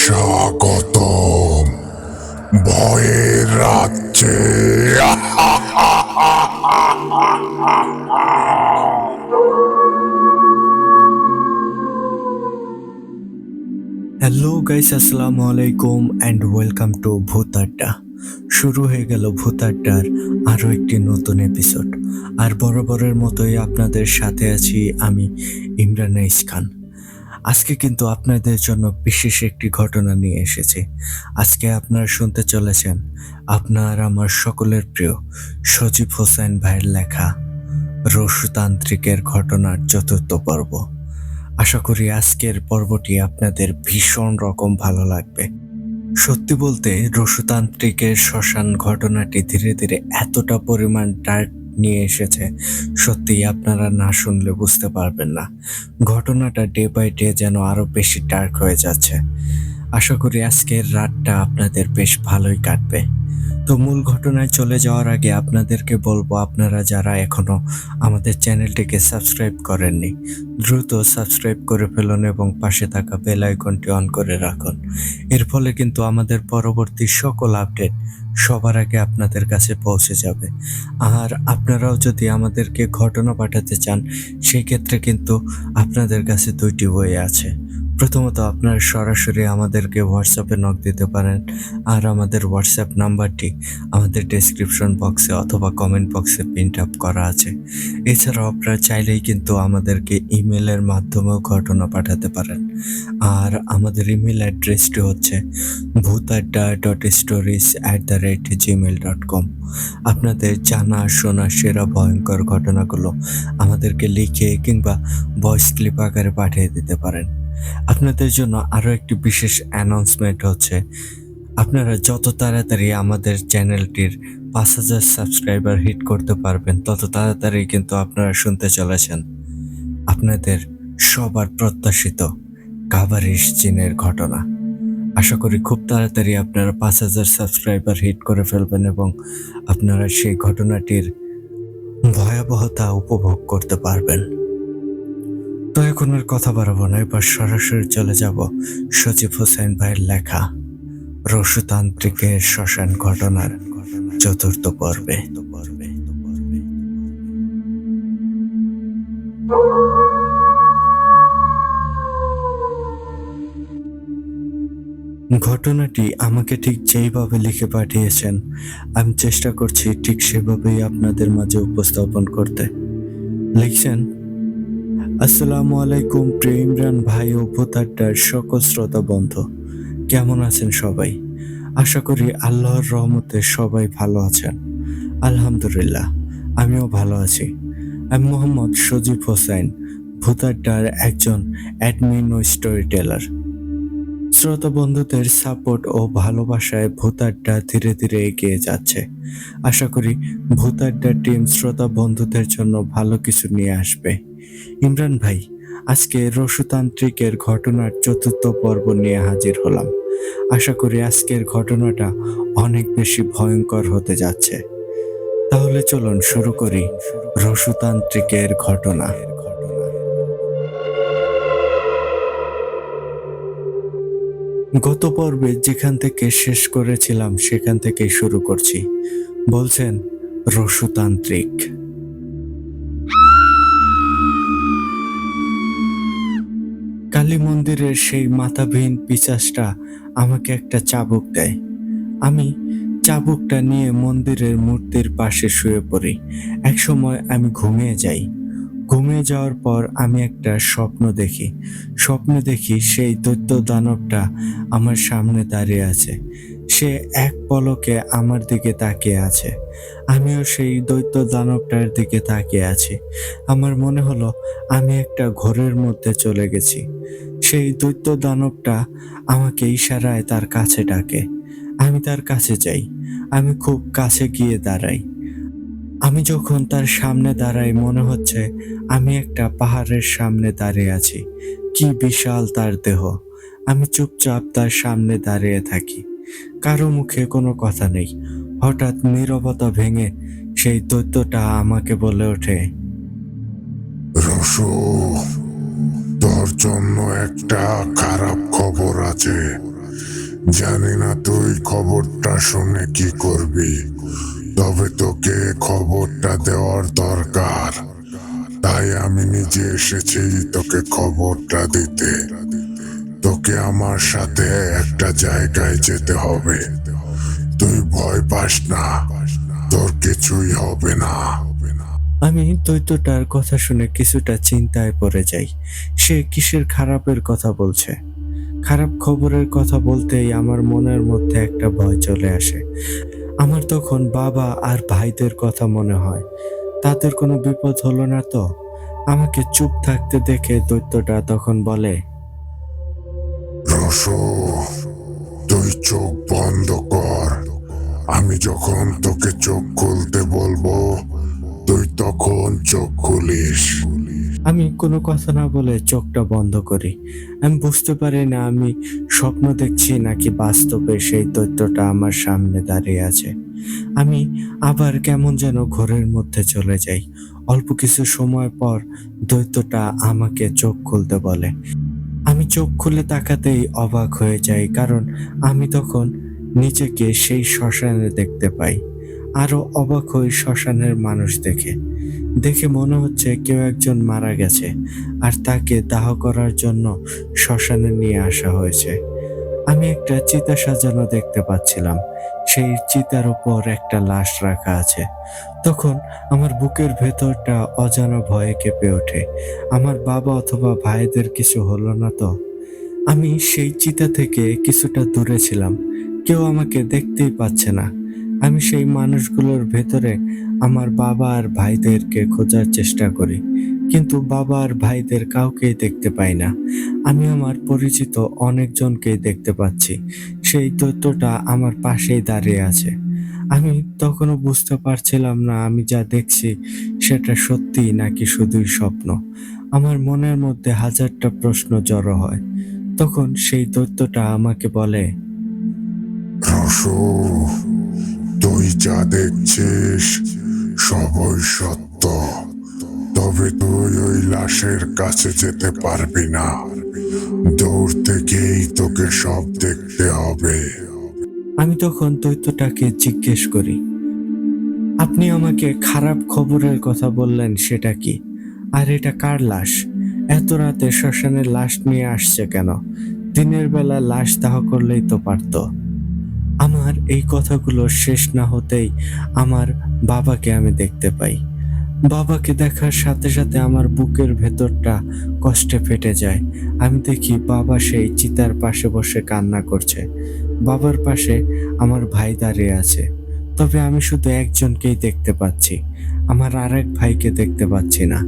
স্বাগতম ভয়ের রাজ্যে। হ্যালো গাইস, আসসালামু আলাইকুম অ্যান্ড ওয়েলকাম টু ভূত আড্ডা। শুরু হয়ে গেল ভূত আড্ডার আরও একটি নতুন এপিসোড। আর বরাবরের মতোই আপনাদের সাথে আছি আমি, ইমরান খান। আজকে কিন্তু আপনাদের জন্য বিশেষ একটি ঘটনা নিয়ে এসেছি। আজকে আপনারা শুনতে চলেছেন আপনার আমার সকলের প্রিয় সজীব হোসেন ভাইয়ের লেখা রসুতান্ত্রিকের ঘটনার চতুর্থ পর্ব। আশা করি আজকের পর্বটি আপনাদের ভীষণ রকম ভালো লাগবে। সত্যি বলতে রসুতান্ত্রিকের শ্মশান ঘটনাটি ধীরে ধীরে এতটা পরিমাণ ডার্ক নিয়ে এসেছে, সত্যিই আপনারা না শুনলে বুঝতে পারবেন না। ঘটনাটা ডে বাই ডে যেন আরো বেশি ডার্ক হয়ে যাচ্ছে। আশা করি আজকের রাতটা আপনাদের বেশ ভালোই কাটবে। তো মূল ঘটনায় চলে যাওয়ার আগে আপনাদেরকে বলবো, আপনারা যারা এখনো আমাদের চ্যানেলটিকে সাবস্ক্রাইব করেননি, দ্রুত সাবস্ক্রাইব করে ফেলুন এবং পাশে থাকা বেল আইকনটি অন করে রাখুন। এর ফলে কিন্তু আমাদের পরবর্তী সকল আপডেট সবার আগে আপনাদের কাছে পৌঁছে যাবে। আর আপনারাও যদি আমাদেরকে ঘটনা পাঠাতে চান, সেই ক্ষেত্রে কিন্তু আপনাদের কাছে দুইটি ওয়ে আছে। প্রথমত, আপনারা সরাসরি আমাদেরকে হোয়াটসঅ্যাপে নক দিতে পারেন, আর আমাদের হোয়াটসঅ্যাপ নাম্বারটি আমাদের ডেসক্রিপশন বক্সে অথবা কমেন্ট বক্সে প্রিন্ট আপ করা আছে। এছাড়াও আপনারা চাইলেই কিন্তু আমাদেরকে ইমেলের মাধ্যমেও ঘটনা পাঠাতে পারেন। আর আমাদের ইমেল অ্যাড্রেসটি হচ্ছে bhutadda.stories@gmail.com। আপনাদের জানা শোনা সেরা ভয়ঙ্কর ঘটনাগুলো আমাদেরকে লিখে কিংবা ভয়েস ক্লিপ আকারে পাঠিয়ে দিতে পারেন। আপনাদের জন্য আরও একটি বিশেষ অ্যানাউন্সমেন্ট হচ্ছে, আপনারা যত তাড়াতাড়ি আমাদের চ্যানেলটির 5,000 সাবস্ক্রাইবার হিট করতে পারবেন, তত তাড়াতাড়ি কিন্তু আপনারা শুনতে চলেছেন আপনাদের সবার প্রত্যাশিত কাভারিশ জিনের ঘটনা। আশা করি খুব তাড়াতাড়ি আপনারা 5,000 সাবস্ক্রাইবার হিট করে ফেলবেন এবং আপনারা সেই ঘটনাটির ভয়াবহতা উপভোগ করতে পারবেন। তো এখন আর কথা বাড়াবো না, এবার সরাসরি চলে যাব সজীব হোসেন ভাইয়ের লেখা রসুতান্ত্রিকের শ্মশান ঘটনার চতুর্থ পর্বে। ঘটনাটি আমাকে ঠিক যেইভাবে লিখে পাঠিয়েছেন, আমি চেষ্টা করছি ঠিক সেভাবেই আপনাদের মাঝে উপস্থাপন করতে। লিখছেন, আসসালামু আলাইকুম প্রিয় ইমরান ভাই ও ভূত আড্ডার সকল শ্রোতা বন্ধু, কেমন আছেন সবাই? আশা করি আল্লাহর রহমতে সবাই ভালো আছেন। আলহামদুলিল্লাহ, আমিও ভালো আছি। আমি মোহাম্মদ সজীব হোসেন, ভূত আড্ডার একজন অ্যাডমিন ও স্টোরি টেলার। শ্রোতা বন্ধুদের সাপোর্ট ও ভালোবাসায় ভূত আড্ডা ধীরে ধীরে এগিয়ে যাচ্ছে। আশা করি ভূত আড্ডার টিম শ্রোতা বন্ধুদের জন্য ভালো কিছু নিয়ে আসবে। ইমরান ভাই, আজকে রসুতান্ত্রিকের ঘটনার চতুর্থ পর্ব নিয়ে হাজির হলাম। আশা করি আজকের ঘটনাটা অনেক বেশি ভয়ঙ্কর হতে যাচ্ছে। তাহলে চলুন শুরু করি রসুতান্ত্রিকের ঘটনা। গত পর্বে যেখান থেকে শেষ করেছিলাম সেখান থেকেই শুরু করছি। বলছেন রসুতান্ত্রিক। কালী মন্দিরের সেই মাথাবিহীন পিশাচটা আমাকে একটা চাবুক দেয়। আমি চাবুকটা নিয়ে মন্দিরের মূর্তির পাশে শুয়ে পড়ি। একসময় আমি ঘুমিয়ে যাই। ঘুমিয়ে যাওয়ার পর আমি একটা স্বপ্নে দেখি সেই দৈত্য দানবটা আমার সামনে দাঁড়িয়ে আছে। সে এক পলকে আমার দিকে তাকিয়ে আছে। আমিও সেই দৈত্য দানবটার দিকে তাকিয়ে আছি। আমার মনে হলো আমি একটা ঘোরের মধ্যে চলে গেছি। সেই দৈত্য দানবটা আমাকে ইশারায় তার কাছে ডাকে। আমি তার কাছে যাই। আমি খুব কাছে গিয়ে দাঁড়াই। আমি যখন তার সামনে দাঁড়াই, মনে হচ্ছে আমি একটা পাহাড়ের সামনে দাঁড়িয়ে আছি। কি বিশাল তার দেহ! আমি চুপচাপ তার সামনে দাঁড়িয়ে থাকি। কারো মুখে কোনো কথা নেই। হঠাৎ নীরবতা ভেঙে সেই দৈত্যটা আমাকে বলে ওঠে, রসু, তোর জন্য একটা খারাপ খবর আছে। জানি না তুই খবরটা শুনে কি করবি, তবে তোকে খবরটা দেওয়ার দরকার। তাই আমি নিজে এসেছি তোকে খবরটা দিতে। তোকে আমার সাথে একটা জায়গায় যেতে হবে। তুই ভয় পাস না, তোর কিছুই হবে না। আমি দৈত্যটার কথা শুনে কিছুটা চিন্তায় পড়ে যাই। সে কিসের খারাপের কথা বলছে? খারাপ খবরের কথা বলতেই আমার মনের মধ্যে একটা ভয় চলে আসে। আমার তখন বাবা আর ভাইদের কথা মনে হয়। তাদের কোনো বিপদ হলো না তো? আমাকে চুপ থাকতে দেখে দৈত্যটা তখন বলে, রসু, তুই চোখ বন্ধ কর। আমি যখন তোকে চোখ খুলতে বলবো, তুই তখন চোখ খুলিস। আমি কোনো কথা না বলে চোখটা বন্ধ করি। আমি বুঝতে পারি না আমি স্বপ্ন দেখছি নাকি বাস্তবে সেই দৈত্যটা আমার সামনে দাঁড়িয়ে আছে। আমি আবার কেমন যেন ঘোরের মধ্যে চলে যাই। অল্প কিছু সময় পর দৈত্যটা আমাকে চোখ খুলতে বলে। আমি চোখ খুলে তাকাতেই অবাক হয়ে যাই, কারণ আমি তখন নিজেকে সেই শ্মশানে দেখতে পাই। আরো অবাক হই শ্মশানের মানুষ দেখে। দেখে মনে হচ্ছে কেউ একজন মারা গেছে আর তাকে দাহ করার জন্য শ্মশানে নিয়ে আসা হয়েছে। আমি একটা চিতা সাজানো দেখতে পাচ্ছিলাম। সেই চিতার উপর একটা লাশ রাখা আছে। তখন আমার বুকের ভেতরটা অজানা ভয়ে কেঁপে ওঠে। আমার বাবা অথবা ভাইদের কিছু হলো না তো? আমি সেই চিতা থেকে কিছুটা দূরে ছিলাম। কেউ আমাকে দেখতেই পাচ্ছে না। আমি সেই মানুষগুলোর ভেতরে আমার বাবা আর ভাইদেরকে খোঁজার চেষ্টা করি, কিন্তু বাবা আর ভাইদের কাউকেই দেখতে পাই না। আমি আমার পরিচিত অনেকজনকেই দেখতে পাচ্ছি। সেই দৈত্যটা আমার পাশেই দাঁড়িয়ে আছে। আমি তখনও বুঝতে পারছিলাম না আমি যা দেখছি সেটা সত্যি নাকি শুধুই স্বপ্ন। আমার মনের মধ্যে হাজারটা প্রশ্ন জড়ো হয়। তখন সেই দৈত্যটা আমাকে বলে, রসু, তুই যা দেখছিস সবই সত্য, তবে তুই ওই লাশের কাছে যেতে পারবি না। দূর থেকেই তোকে সব দেখতে হবে। আমি তখন দৈত্যটাকে জিজ্ঞেস করি, আপনি আমাকে খারাপ খবরের কথা বললেন, সেটা কি? আর এটা কার লাশ? এত রাতে শ্মশানের লাশ নিয়ে আসছে কেন? দিনের বেলা লাশ দাহ করলেই তো পারতো। আমার এই কথাগুলো শেষ না হতেই আমার বাবাকে আমি দেখতে পাই। বাবাকে দেখার সাথে সাথে আমার বুকের ভেতরটা কষ্টে ফেটে যায়। আমি দেখি বাবা সেই চিতার পাশে বসে কান্না করছে। বাবার পাশে আমার ভাই দাঁড়িয়ে আছে। তবে আমি শুধু একজনকেই দেখতে পাচ্ছি। আমার আরেক ভাইকে দেখতে পাচ্ছি না।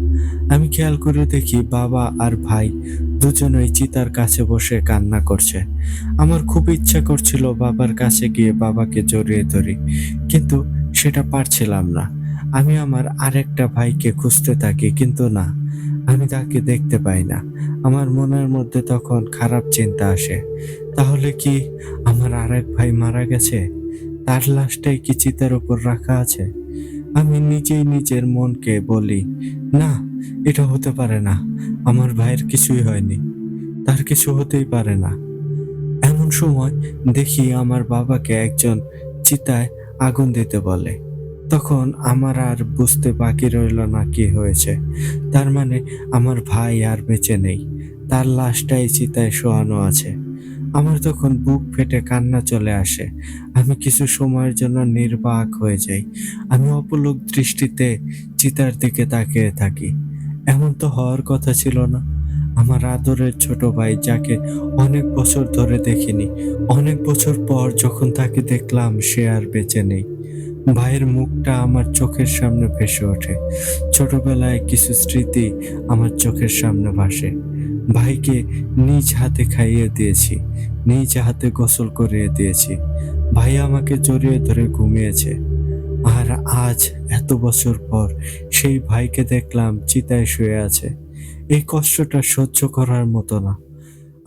আমি খেয়াল করে দেখি বাবা আর ভাই দুজনেই চিতার কাছে বসে কান্না করছে। আমার খুব ইচ্ছা করছিল বাবার কাছে গিয়ে বাবাকে জড়িয়ে ধরি, কিন্তু সেটা পারছিলাম না। আমি আমার আরেকটা ভাইকে খুঁজতে থাকি, কিন্তু না, আমি তাকে দেখতে পাই না। আমার মনের মধ্যে তখন খারাপ চিন্তা আসে। তাহলে কি আমার আরেক ভাই মারা গেছে? তার লাশটাই কি চিতার উপর রাখা আছে? আমি নিজেই নিজের মনকে বলি, না, এটা হতে পারে না। আমার ভাইয়ের কিছুই হয়নি। তার কিছু হতেই পারে না। এমন সময় দেখি আমার বাবাকে একজন চিতায় আগুন দিতে বলে। তখন আমার আর বুঝতে বাকি রইল না কি হয়েছে। তার মানে আমার ভাই আর বেঁচে নেই। তার লাশটাই চিতায় শোয়ানো আছে। আমার তখন বুক ফেটে কান্না চলে আসে। আমি কিছু সময়ের জন্য নির্বাক হয়ে যাই। আমি অপলক দৃষ্টিতে চিতার দিকে তাকিয়ে থাকি। এমন তো হওয়ার কথা ছিল না। আমার আদরের ছোট ভাই, যাকে অনেক বছর ধরে দেখিনি, অনেক বছর পর যখন তাকে দেখলাম সে আর বেঁচে নেই। ভাইয়ের মুখটা আমার চোখের সামনে ভেসে ওঠে। ছোটবেলায় কিছু স্মৃতি আমার চোখের সামনে ভাসে। ভাইকে নিজ হাতে খাইয়ে দিয়েছি, নিজ হাতে গোসল করিয়ে দিয়েছি। ভাই আমাকে জড়িয়ে ধরে ঘুমিয়েছে। আর আজ এত বছর পর সেই ভাইকে দেখলাম চিতায় শুয়ে আছে। এই কষ্টটা সহ্য করার মতো না।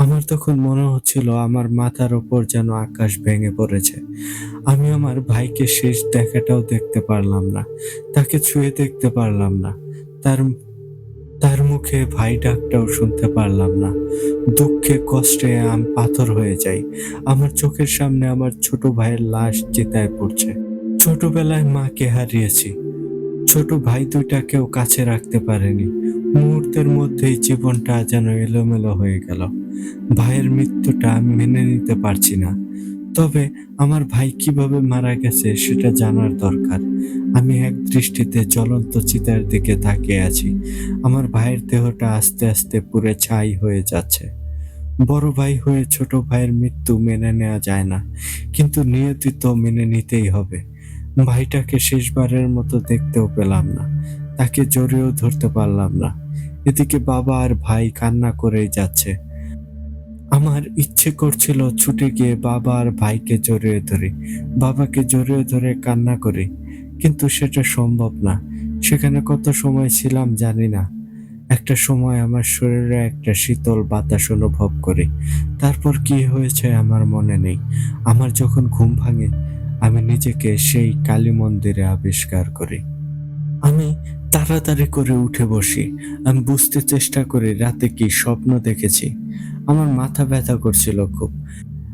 আমার তখন মনে হচ্ছিল আমার মাথার উপর যেন আকাশ ভেঙে পড়েছে। আমি আমার ভাইকে শেষ দেখাটাও দেখতে পারলাম না। তাকে ছুঁয়ে দেখতে পারলাম না। তার তার মুখে ভাই ডাকটাও শুনতে পারলাম না। দুঃখে কষ্টে আমি পাথর হয়ে যাই। আমার চোখের সামনে আমার ছোট ভাইয়ের লাশ চিতায় পড়ছে। ছোটবেলায় মাকে হারিয়েছি, ছোট ভাই দুইটাকেও কাছে রাখতে পারেনি। মুহূর্তের মধ্যেই জীবনটা যেন এলোমেলো হয়ে গেল। ভাইয়ের মৃত্যুটা আমি মেনে নিতে পারছি না। তবে আমার ভাই কিভাবে মারা গেছে সেটা জানার দরকার। আমি এক দৃষ্টিতে জ্বলন্ত চিতার দিকে তাকিয়ে আছি। আমার ভাইয়ের দেহটা আস্তে আস্তে পুড়ে ছাই হয়ে যাচ্ছে। বড় ভাই হয়ে ছোট ভাইয়ের মৃত্যু মেনে নেওয়া যায় না, কিন্তু নিয়তি তো মেনে নিতেই হবে। ভাইটাকে শেষবারের মতো দেখতেও পেলাম না, তাকে জড়িয়েও ধরতে পারলাম না। এদিকে বাবা আর ভাই কান্না করেই যাচ্ছে। আমার ইচ্ছে করছিল ছুটে গিয়ে বাবা আর ভাইকে জড়িয়ে ধরি, বাবাকে জড়িয়ে ধরে কান্না করি, কিন্তু সেটা সম্ভব না। সেখানে কত সময় ছিলাম জানি না। একটা সময় আমার শরীরে একটা শীতল বাতাস অনুভব করি। তারপর কি হয়েছে আমার মনে নেই। আমার যখন ঘুম ভাঙে, আমি নিজেকে সেই কালী মন্দিরে আবিষ্কার করি। আমি তাড়াতাড়ি করে উঠে বসি। আমি বুঝতে চেষ্টা করি রাতে কি স্বপ্ন দেখেছি। আমার মাথা ব্যথা করছিল খুব।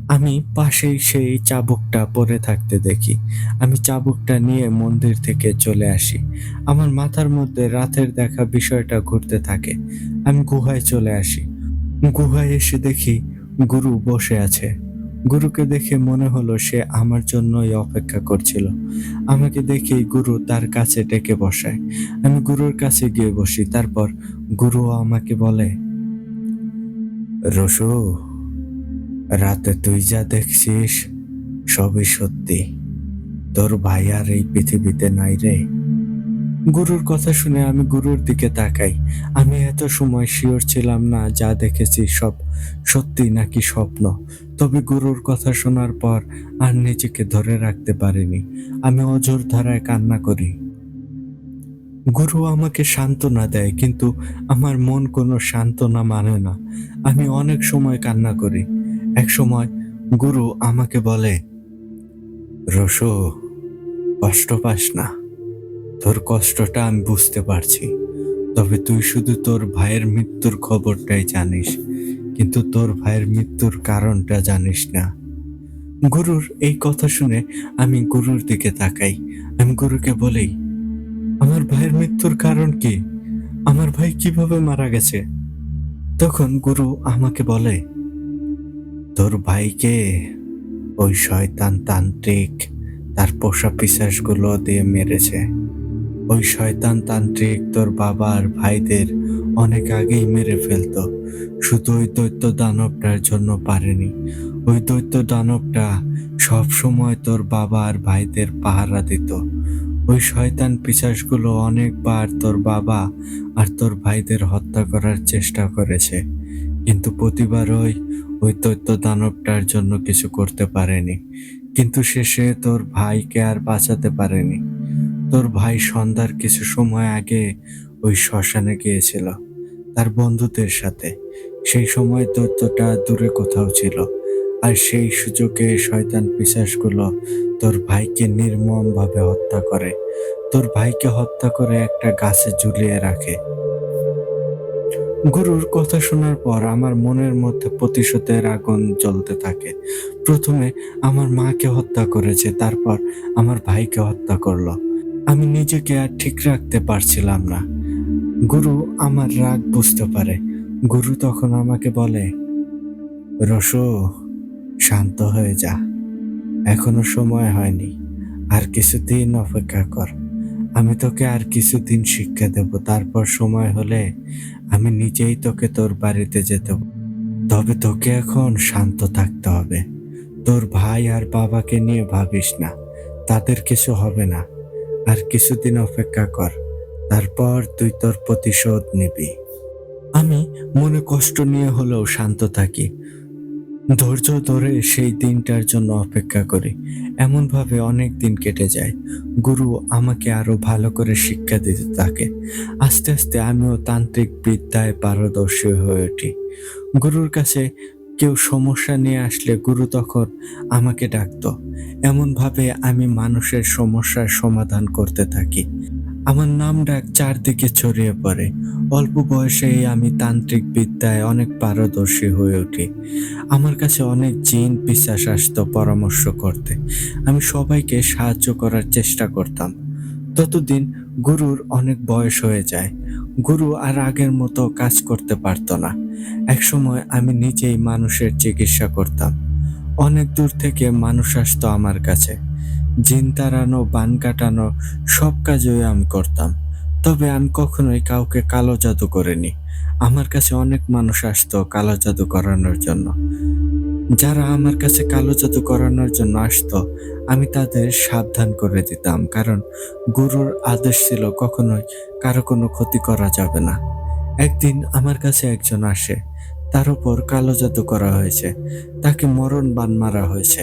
আমি পাশেই সেই চাবুকটা পড়ে থাকতে দেখি। আমি চাবুকটা নিয়ে মন্দির থেকে চলে আসি। আমার মাথার মধ্যে রাতের দেখা বিষয়টা ঘুরতে থাকে। আমি গুহায় চলে আসি। গুহায় এসে দেখি গুরু বসে আছে। গুরুকে দেখে মনে হলো সে আমার জন্যই অপেক্ষা করছিল। আমাকে দেখেই গুরু তার কাছে ডেকে বসায়। আমি গুরুর কাছে গিয়ে বসি। তারপর গুরু আমাকে বলে, রসু, রাতে তুই যা দেখছিস সবই সত্যি। তোর ভাই আর এই পৃথিবীতে নাই রে। গুরুর কথা শুনে আমি গুরুর দিকে তাকাই। আমি এত সময় শিওর ছিলাম না যা দেখেছি সব সত্যি নাকি স্বপ্ন। তবে গুরুর কথা শোনার পর আর নিজেকে ধরে রাখতে পারিনি। আমি অঝোর ধারায় কান্না করি। গুরু আমাকে সান্ত্বনা দেয়, কিন্তু আমার মন কোনো সান্ত্বনা মানে না। আমি অনেক সময় কান্না করি। এক সময় গুরু আমাকে বলে, রসু, কষ্ট পাস না। তোর কষ্টটা আমি বুঝতে পারছি। তবে তুই শুধু তোর ভাইয়ের মৃত্যুর খবরটাই জানিস, কিন্তু তোর ভাইয়ের মৃত্যুর কারণটা জানিস না। গুরুর এই কথা শুনে আমি গুরুর দিকে তাকাই। আমি গুরুকে বলি, আমার ভাইয়ের মৃত্যুর কারণ কি? আমার ভাই কিভাবে মারা গেছে? তখন গুরু আমাকে বলে, তোর ভাইকে ওই শয়তান তান্ত্রিক তার পোষা পিশাচগুলো দিয়ে মেরেছে। ওই শয়তান তান্ত্রিক তোর বাবা আর ভাইদের অনেক আগেই মেরে ফেলতো, শুধু ওই দৈত্য দানবটার জন্য পারেনি। ওই দৈত্য দানবটা সব সময় তোর বাবা আর ভাইদের পাহারা দিত। ওই শয়তান পিশাচগুলো অনেকবার তোর বাবা আর তোর ভাইদের হত্যা করার চেষ্টা করেছে, কিন্তু প্রতিবারই ওই দৈত্য দানবটার জন্য কিছু করতে পারেনি। কিন্তু শেষে তোর ভাইকে আর বাঁচাতে পারেনি। তোর ভাই সন্ধ্যার কিছু সময় আগে ওই শ্মশানে গিয়েছিল তার বন্ধুদের সাথে। সেই সময় দৈত্যটা দূরে কোথাও ছিল, আর সেই সুযোগে শয়তান পিশাচগুলো তোর ভাইকে নির্মমভাবে হত্যা করে। তোর ভাইকে হত্যা করে একটা গাছে ঝুলিয়ে রাখে। গুরুর কথা শোনার পর আমার মনের মধ্যে প্রতিশোধের আগুন জ্বলতে থাকে। প্রথমে আমার মাকে হত্যা করেছে, তারপর আমার ভাইকে হত্যা করলো। আমি নিজেকে আর ঠিক রাখতে পারছিলাম না। গুরু আমার রাগ বুঝতে পারে। গুরু তখন আমাকে বলে, রসু, শান্ত হয়ে যা। এখনো সময় হয়নি। আর কিছুদিন অপেক্ষা কর। আমি তোকে আর কিছুদিন শিক্ষা দেব। তারপর সময় হলে আমি নিজেই তোকে তোর বাড়িতে যেতে বলবো। তবে তোকে এখন শান্ত থাকতে হবে। তোর ভাই আর বাবাকে নিয়ে ভাবিস না। তাদের কিছু হবে না। আর কিছুদিন অপেক্ষা কর। তারপর তুই তোর প্রতিশোধ নিবি। আমি মনে কষ্ট নিয়ে হলেও শান্ত থাকি। ধৈর্য ধরে সেই দিনটার জন্য অপেক্ষা করি। এমনভাবে অনেক দিন কেটে যায়। গুরু আমাকে আরো ভালো করে শিক্ষা দিতে থাকে। আস্তে আস্তে আমিও তান্ত্রিক বিদ্যায় পারদর্শী হয়ে উঠি। গুরুর কাছে কেউ সমস্যা নিয়ে আসলে গুরু তখন আমাকে ডাকতো। এমনভাবে আমি মানুষের সমস্যার সমাধান করতে থাকি। আমার নাম ডাক চারদিকে ছড়িয়ে পড়ে। অল্প বয়সেই আমি তান্ত্রিক বিদ্যায় অনেক পারদর্শী হয়ে উঠি। আমার কাছে অনেক জিন পিশাচ আসতো পরামর্শ করতে। আমি সবাইকে সাহায্য করার চেষ্টা করতাম। ততদিন গুরুর অনেক বয়স হয়ে যায়। গুরু আর আগের মতো কাজ করতে পারতো না। একসময় আমি নিজেই মানুষের চিকিৎসা করতাম। অনেক দূর থেকে মানুষ আসতো আমার কাছে। জিন তাড়ানো, বান কাটানো সব কাজই আমি করতাম। তবে আমি কখনোই কাউকে কালো জাদু করিনি। আমার কাছে অনেক মানুষ আসতো কালো জাদু করানোর জন্য। যারা আমার কাছে কালো জাদু করানোর জন্য আসতো, আমি তাদের সাবধান করে দিতাম। কারণ গুরুর আদেশ ছিল কখনোই কারো কোনো ক্ষতি করা যাবে না। একদিন আমার কাছে একজন আসে। তার উপর কালো জাদু করা হয়েছে। তাকে মরণ বাণ মারা হয়েছে।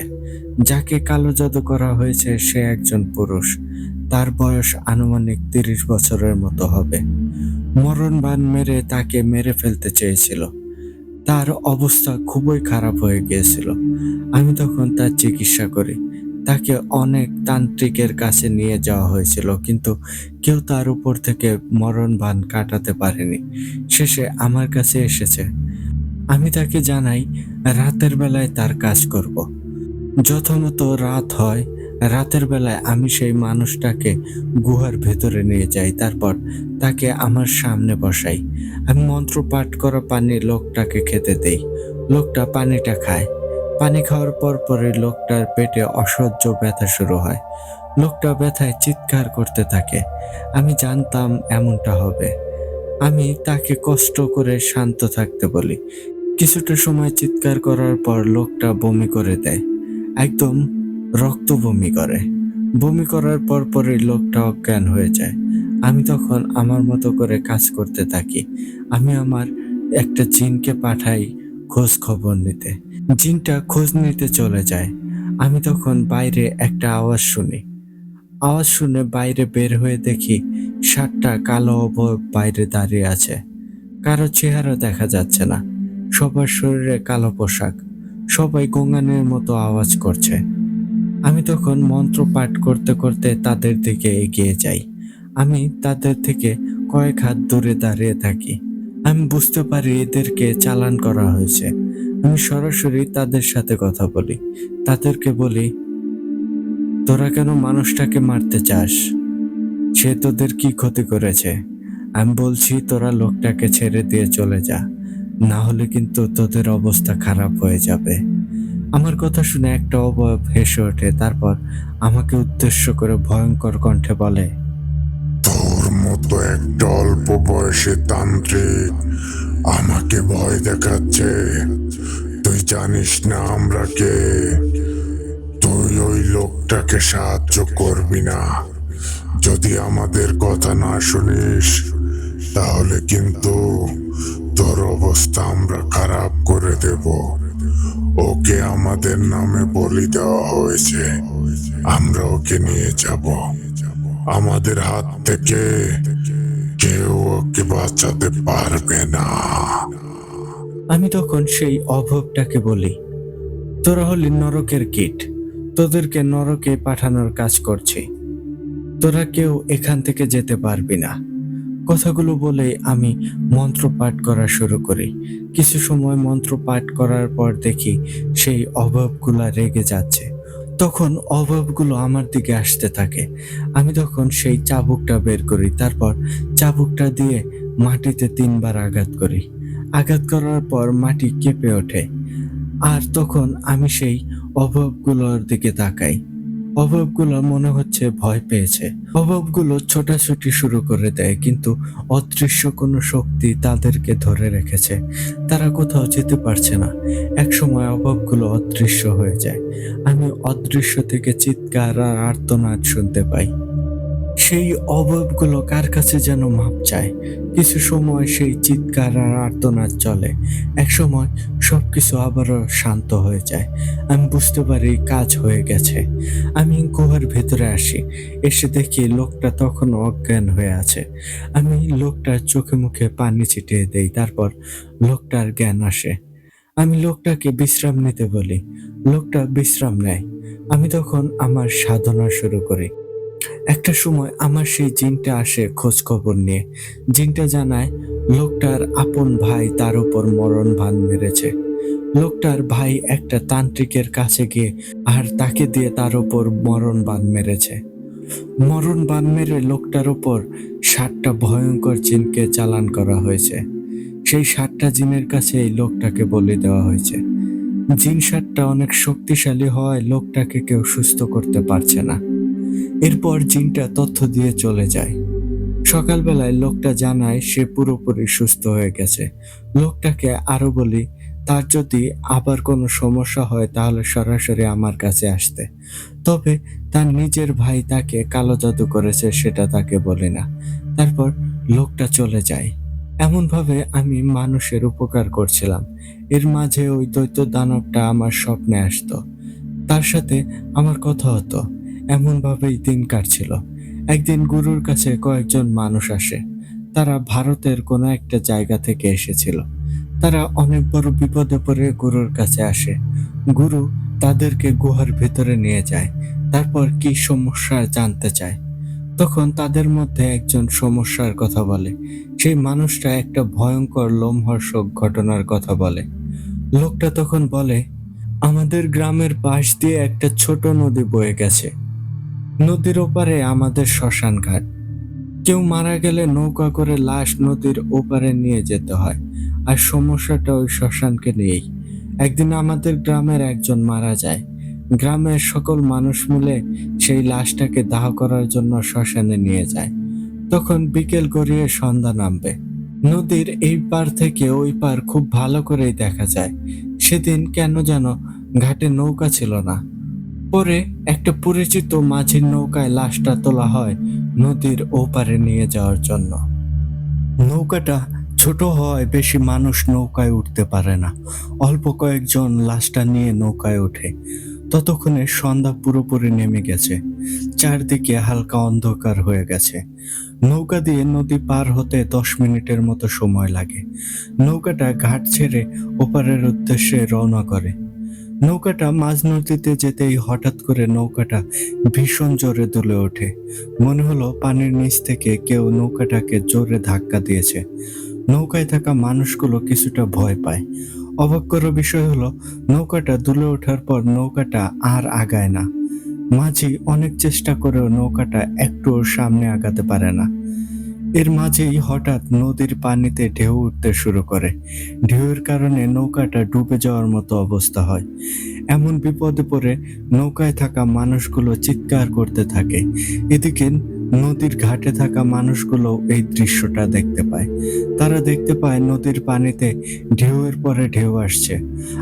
যাকে কালো জাদু করা হয়েছে সে একজন পুরুষ। তার বয়স আনুমানিক ৩০ বছরের মতো হবে। মরণ বাণ মেরে তাকে মেরে ফেলতে চেয়েছিল। তার অবস্থা খুবই খারাপ হয়ে গিয়েছিল। আমি তখন তার চিকিৎসা করি। তাকে অনেক তান্ত্রিকের কাছে নিয়ে যাওয়া হয়েছিল, কিন্তু কেউ তার উপর থেকে মরণ বাণ কাটাতে পারেনি। শেষে আমার কাছে এসেছে। আমি তাকে জানাই রাতের বেলায় তার কাজ করব। যথামতো রাত হয়, রাতের বেলায় আমি সেই মানুষটাকে গুহার ভেতরে নিয়ে যাই। তারপর তাকে আমার সামনে বসাই। আমি মন্ত্র পাঠ করা পানি লোকটাকে খেতে দেই। লোকটা পানিটা খায়। পানি খাওয়ার পরপরই লোকটার পেটে অসহ্য ব্যথা শুরু হয়। লোকটা ব্যথায় চিৎকার করতে থাকে। আমি জানতাম এমনটা হবে। আমি তাকে কষ্ট করে শান্ত থাকতে বলি। কিছুটা সময় চিৎকার করার পর লোকটা বমি করে দেয়। একদম রক্ত বমি করে। বমি করার পরপরই লোকটা অজ্ঞান হয়ে যায়। আমি তখন আমার মতো করে কাজ করতে থাকি। আমি আমার একটা জিনকে পাঠাই খোঁজ খবর নিতে। জিনটা খোঁজ নিতে চলে যায়। আমি তখন বাইরে একটা আওয়াজ শুনি। আওয়াজ শুনে বাইরে বের হয়ে দেখি ৭টা কালো অবয়ব বাইরে দাঁড়িয়ে আছে। কারো চেহারা দেখা যাচ্ছে না। সবার শরীরে কালো পোশাক। সবাই গোঙানির মতো আওয়াজ করছে। আমি তখন মন্ত্র পাঠ করতে করতে তাদের দিকে এগিয়ে যাই। আমি তাদের থেকে কয়েক হাত দূরে দাঁড়িয়ে থাকি। আমি বুঝতে পারি এদেরকে চালান করা হয়েছে। আমি সরাসরি তাদের সাথে কথা বলি। তাদেরকে বলি, তোরা কেন মানুষটাকে মারতে চাস? সে তোদের কি ক্ষতি করেছে? আমি বলছি তোরা লোকটাকে ছেড়ে দিয়ে চলে যা। না হলে কিন্তু তোদের অবস্থা খারাপ হয়ে যাবে। আমার কথা শুনে একটা অবয়ব হেসে ওঠে। তারপর আমাকে উদ্দেশ্য করে ভয়ঙ্কর কণ্ঠে বলে, তোর মতো একটা অল্প বয়সী তান্ত্রিক আমাকে ভয় দেখাচ্ছে। তুই জানিস না আমরা কে? তুই ওই লোকটাকে সাহায্য করবি না। যদি আমাদের কথা না শুনিস তাহলে কিন্তু তোর অবস্থা আমরা খারাপ করে দেব। ওকে আমাদের নামে বলি দেওয়া হয়েছে। আমরা ওকে নিয়ে যাব। আমাদের হাত থেকে কেউ ওকে বাঁচাতে পারবে না। আমি তখন সেই অভবটাকে বলি, তোরা হলি নরকের কীট। তোদেরকে নরকে পাঠানোর কাজ করছি। তোরা কেউ এখান থেকে যেতে পারবি না। কথাগুলো বলে আমি মন্ত্র পাঠ করা শুরু করি। কিছু সময় মন্ত্র পাঠ করার পর দেখি সেই অভাবগুলা রেগে যাচ্ছে। তখন অভাবগুলো আমার দিকে আসতে থাকে। আমি তখন সেই চাবুকটা বের করি। তারপর চাবুকটা দিয়ে মাটিতে ৩ বার আঘাত করি। আঘাত করার পর মাটি কেঁপে ওঠে। আর তখন আমি সেই অভাবগুলোর দিকে তাকাই। অভাবগুলো মনে হচ্ছে ভয় পেয়েছে। অভাবগুলো ছোটাছুটি শুরু করে দেয়, কিন্তু অদৃশ্য কোনো শক্তি তাদেরকে ধরে রেখেছে। তারা কোথাও যেতে পারছে না। একসময় অভাবগুলো অদৃশ্য হয়ে যায়। আমি অদৃশ্য থেকে চিৎকার আর আর্তনাদ শুনতে পাই। সেই অভাবগুলো কার কাছে যেন মাপ চায়। কিছু সময় সেই চিৎকার আর আর্তনাদ চলে। একসময় সবকিছু আবারও শান্ত হয়ে যায়। আমি বুঝতে পারি কাজ হয়ে গেছে। আমি গুহার ভেতরে আসি। এসে দেখি লোকটা তখনও অজ্ঞান হয়ে আছে। আমি লোকটার চোখে মুখে পানি ছিটিয়ে দেই। তারপর লোকটার জ্ঞান আসে। আমি লোকটাকে বিশ্রাম নিতে বলি। লোকটা বিশ্রাম নেয়। আমি তখন আমার সাধনা শুরু করি। একটা সময় আমার সেই জিনটা আসে খোঁজ খবর নিয়ে। জিনটা জানায় লোকটার আপন ভাই তার উপর মরণ বান মেরেছে। লোকটার ভাই একটা তান্ত্রিকের কাছে গিয়ে আর তাকে দিয়ে তার উপর মরণ বান মেরেছে। মরণ বান মেরে লোকটার উপর ৭টা ভয়ঙ্কর জিনকে চালান করা হয়েছে। সেই ৭টা জিনের কাছে এই লোকটাকে বলি দেওয়া হয়েছে। জিন ৭টা অনেক শক্তিশালী হওয়ায় লোকটাকে কেউ সুস্থ করতে পারছে না। এরপর জিনটা তথ্য দিয়ে চলে যায়। সকালবেলায় লোকটা জানায় সে পুরোপুরি সুস্থ হয়ে গেছে। লোকটাকে আরো বলি তার যদি আবার কোনো সমস্যা হয় তাহলে সরাসরি আমার কাছে আসতে। তবে তার নিজের ভাই তাকে কালো জাদু করেছে সেটা তাকে বলে না। তারপর লোকটা চলে যায়। এমনভাবে আমি মানুষের উপকার করছিলাম। এর মাঝে ওই দৈত্য দানবটা আমার স্বপ্নে আসতো। তার সাথে আমার কথা হতো। এমনভাবেই দিন কাটছিল। একদিন গুরুর কাছে কয়েকজন মানুষ আসে। তারা ভারতের কোনো একটা জায়গা থেকে এসেছিল। তারা অনেক বড় বিপদে পড়ে গুরুর কাছে আসে। গুরু তাদেরকে গুহার ভেতরে নিয়ে যায়। তারপর কি সমস্যা জানতে চায়। তখন তাদের মধ্যে একজন সমস্যার কথা বলে। সেই মানুষটা একটা ভয়ঙ্কর লোমহর্ষক ঘটনার কথা বলে। লোকটা তখন বলে, আমাদের গ্রামের পাশ দিয়ে একটা ছোট নদী বয়ে গেছে। নদীর ওপারে আমাদের শ্মশান ঘাট। কেউ মারা গেলে নৌকা করে লাশ নদীর ওপারে নিয়ে যেতে হয়। আর সমস্যাটা ওই শ্মশানকে নিয়েই। একদিন আমাদের গ্রামের একজন মারা যায়। গ্রামের সকল মানুষ মিলে সেই লাশটাকে দাহ করার জন্য শ্মশানে নিয়ে যায়। তখন বিকেল গড়িয়ে সন্ধ্যা নামবে। নদীর এই পার থেকে ওই পার খুব ভালো করেই দেখা যায়। সেদিন কেন যেন ঘাটে নৌকা ছিল না। পরে একটা পরিচিত মাঝির নৌকায় লাশটা তোলা হয় নদীর ওপারে নিয়ে যাওয়ার জন্য। নৌকাটা ছোট হওয়ায় বেশি মানুষ নৌকায় উঠতে পারে না। অল্প কয়েকজন লাশটা নিয়ে নৌকায় ওঠে। ততক্ষণে সন্ধ্যা পুরোপুরি নেমে গেছে। চারদিকে হালকা অন্ধকার হয়ে গেছে। নৌকা দিয়ে নদী পার হতে 10 মিনিটের মতো সময় লাগে। নৌকাটা ঘাট ছেড়ে ওপারের উদ্দেশ্যে রওনা করে। নৌকাটা মাঝ নদীতে যেতেই হঠাৎ করে নৌকাটা ভীষণ জোরে দুলে ওঠে। মনে হলো পানির নিচ থেকে কেউ নৌকাটাকে জোরে ধাক্কা দিয়েছে। নৌকায় থাকা মানুষগুলো কিছুটা ভয় পায়। অবাক করার বিষয় হলো নৌকাটা দুলে ওঠার পর নৌকাটা আর আগায় না। মাঝি অনেক চেষ্টা করেও নৌকাটা একটুও সামনে আগাতে পারে না। এর মাঝেই হঠাৎ নদীর পানিতে ঢেউ উঠতে শুরু করে। ঢেউয়ের কারণে নৌকাটা ডুবে যাওয়ার মতো অবস্থা হয়। এমন বিপদে পড়ে নৌকায় থাকা মানুষগুলো চিৎকার করতে থাকে। এদিকে নদীর ঘাটে থাকা মানুষগুলো এই দৃশ্যটা দেখতে পায়। তারা দেখতে পায় নদীর পানিতে ঢেউয়ের পরে ঢেউ আসছে।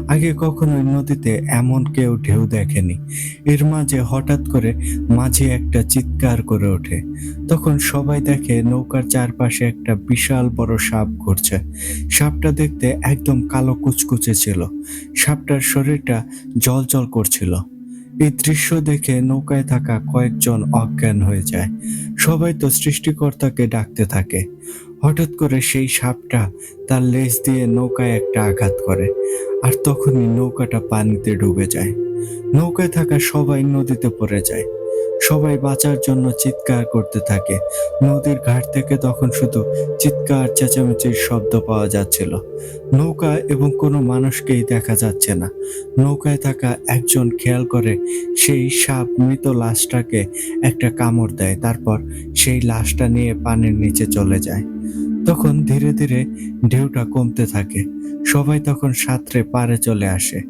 আগে কখনোই নদীতে এমন কেউ ঢেউ দেখেনি। এর মাঝে হঠাৎ করে মাঝি একটা চিৎকার করে ওঠে। তখন সবাই দেখে নৌকার চারপাশে একটা বিশাল বড় সাপ ঘুরছে। সাপটা দেখতে একদম কালো কুচকুচে ছিল। সাপটার শরীরটা জ্বলজ্বল করছিল। এই দৃশ্য দেখে নৌকায় থাকা কয়েকজন অজ্ঞান হয়ে যায়। সবাই তো সৃষ্টিকর্তাকে ডাকতে থাকে। হঠাৎ করে সেই সাপটা তার লেজ দিয়ে নৌকায় একটা আঘাত করে। আর তখনই নৌকাটা পানিতে ডুবে যায়। নৌকায় থাকা সবাই নদীতে পড়ে যায়। সবাই বাঁচার জন্য চিৎকার করতে থাকে। নদীর ঘাট থেকে তখন শুধু চিৎকার চেঁচামেচির শব্দ পাওয়া যাচ্ছিল। নৌকা এবং কোনো মানুষকেই দেখা যাচ্ছে না। নৌকায় থাকা একজন খেয়াল করে সেই সাপ মৃত লাশটাকে একটা কামড় দেয়। তারপর সেই লাশটা নিয়ে পানির নিচে চলে যায়। তখন ধীরে ধীরে ঢেউটা কমতে থাকে। সবাই তখন সাঁতরে পাড়ে চলে আসে।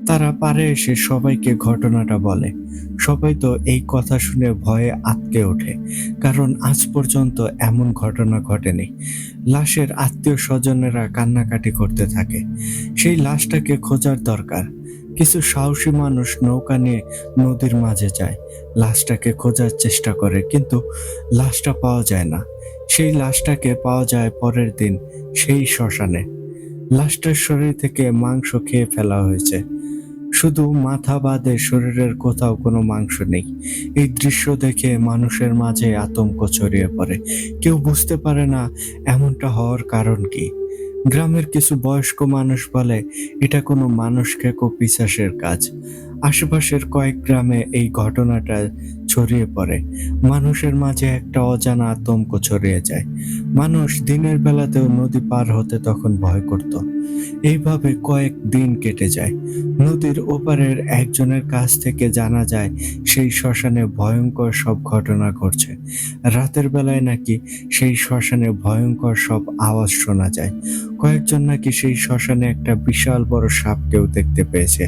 তারা পাড়ে এসে সবাইকে ঘটনাটা বলে। সবাই তো এই কথা শুনে ভয়ে আঁতকে ওঠে। কারণ আজ পর্যন্ত এমন ঘটনা ঘটেনি। লাশের আত্মীয় স্বজনেরা কান্নাকাটি করতে থাকে। সেই লাশটাকে খোঁজার দরকার। কিছু সাহসী মানুষ নৌকা নিয়ে নদীর মাঝে যায়। লাশটাকে খোঁজার চেষ্টা করে, কিন্তু লাশটা পাওয়া যায় না। সেই লাশটাকে পাওয়া যায় পরের দিন সেই শ্মশানে। লাশটার শরীর থেকে মাংস খেয়ে ফেলা হয়েছে। শুধু মাথা বাদে শরীরের কোথাও কোনো মাংস নেই। এই দৃশ্য দেখে মানুষের মাঝে আতঙ্ক ছড়িয়ে পড়ে। কেউ বুঝতে পারে না এমনটা হওয়ার কারণ কি। গ্রামের কিছু বয়স্ক মানুষ বলে এটা কোনো মানুষ খেকো পিশাচের কাজ। আশেপাশের কয়েক গ্রামে এই ঘটনাটা ছড়িয়ে পড়ে। মানুষের মাঝে একটা অজানা আতঙ্ক ছড়িয়ে যায়। মানুষ দিনের বেলাতেও নদী পার হতে তখন ভয় করত। এইভাবে কয়েক দিন কেটে যায়। নদীর ওপারের একজনের কাছ থেকে জানা যায় সেই শ্মশানে ভয়ঙ্কর সব ঘটনা ঘটছে। রাতের বেলায় নাকি সেই শ্মশানে ভয়ঙ্কর সব আওয়াজ শোনা যায়। কয়েকজন নাকি সেই শ্মশানে একটা বিশাল বড় সাপকেও দেখতে পেয়েছে।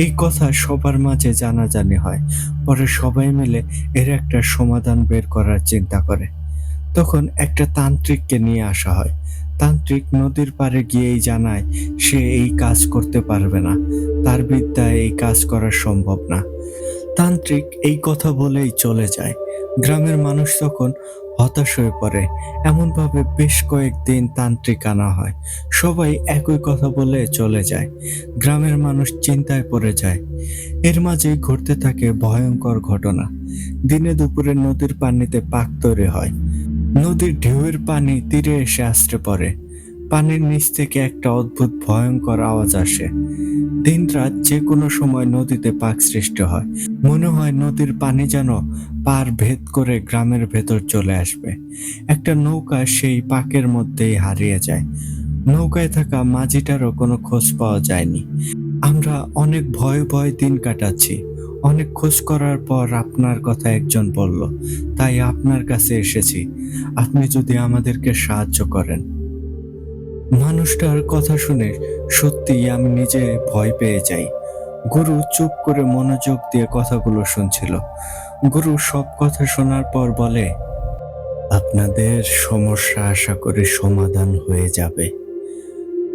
এই কথা সবার মাঝে জানাজানি হয়। পরে সবাই মিলে এর একটা সমাধান বের করার চিন্তা করে। তখন একটা তান্ত্রিককে নিয়ে আসা হয়। তান্ত্রিক নদীর পাড়ে গিয়েই জানায় সে এই কাজ করতে পারবে না, তার বিদ্যায় এই কাজ করা সম্ভব না। তান্ত্রিক এই কথা বলেই চলে যায়। গ্রামের মানুষ তখন হতাশ হয়ে পড়ে। এমনভাবে বেশ কয়েকদিন তান্ত্রিক আনা হয়। সবাই একই কথা বলে চলে যায়। গ্রামের মানুষ চিন্তায় পড়ে যায়। এর মাঝেই ঘটতে থাকে ভয়ঙ্কর ঘটনা। দিনে দুপুরে নদীর পানিতে পাক তৈরি হয়। নদীর ঢেউয়ের পানি তীরে এসে আছড়ে পড়ে। পানির নিচ থেকে একটা অদ্ভুত ভয়ঙ্কর আওয়াজ আসে। দিন-রাত যে কোনো সময় নদীতে পাক সৃষ্টি হয়। মনে হয় নদীর পানি যেন পার ভেদ করে গ্রামের ভেতর চলে আসবে। একটা নৌকা সেই পাকের মধ্যেই হারিয়ে যায়। নৌকায় থাকা মাঝিটারও কোনো খোঁজ পাওয়া যায়নি। আমরা অনেক ভয়ে ভয়ে দিন কাটাচ্ছি। অনেক খোঁজ করার পর আপনার কথা একজন বলল, তাই আপনার কাছে এসেছি। আপনি যদি আমাদেরকে সাহায্য করেন। মানুষটার কথা শুনে সত্যিই আমি নিজে ভয় পেয়ে যাই। গুরু চুপ করে মনোযোগ দিয়ে কথাগুলো শুনছিল। গুরু সব কথা শোনার পর বলে, আপনাদের সমস্যা আশা করি সমাধান হয়ে যাবে।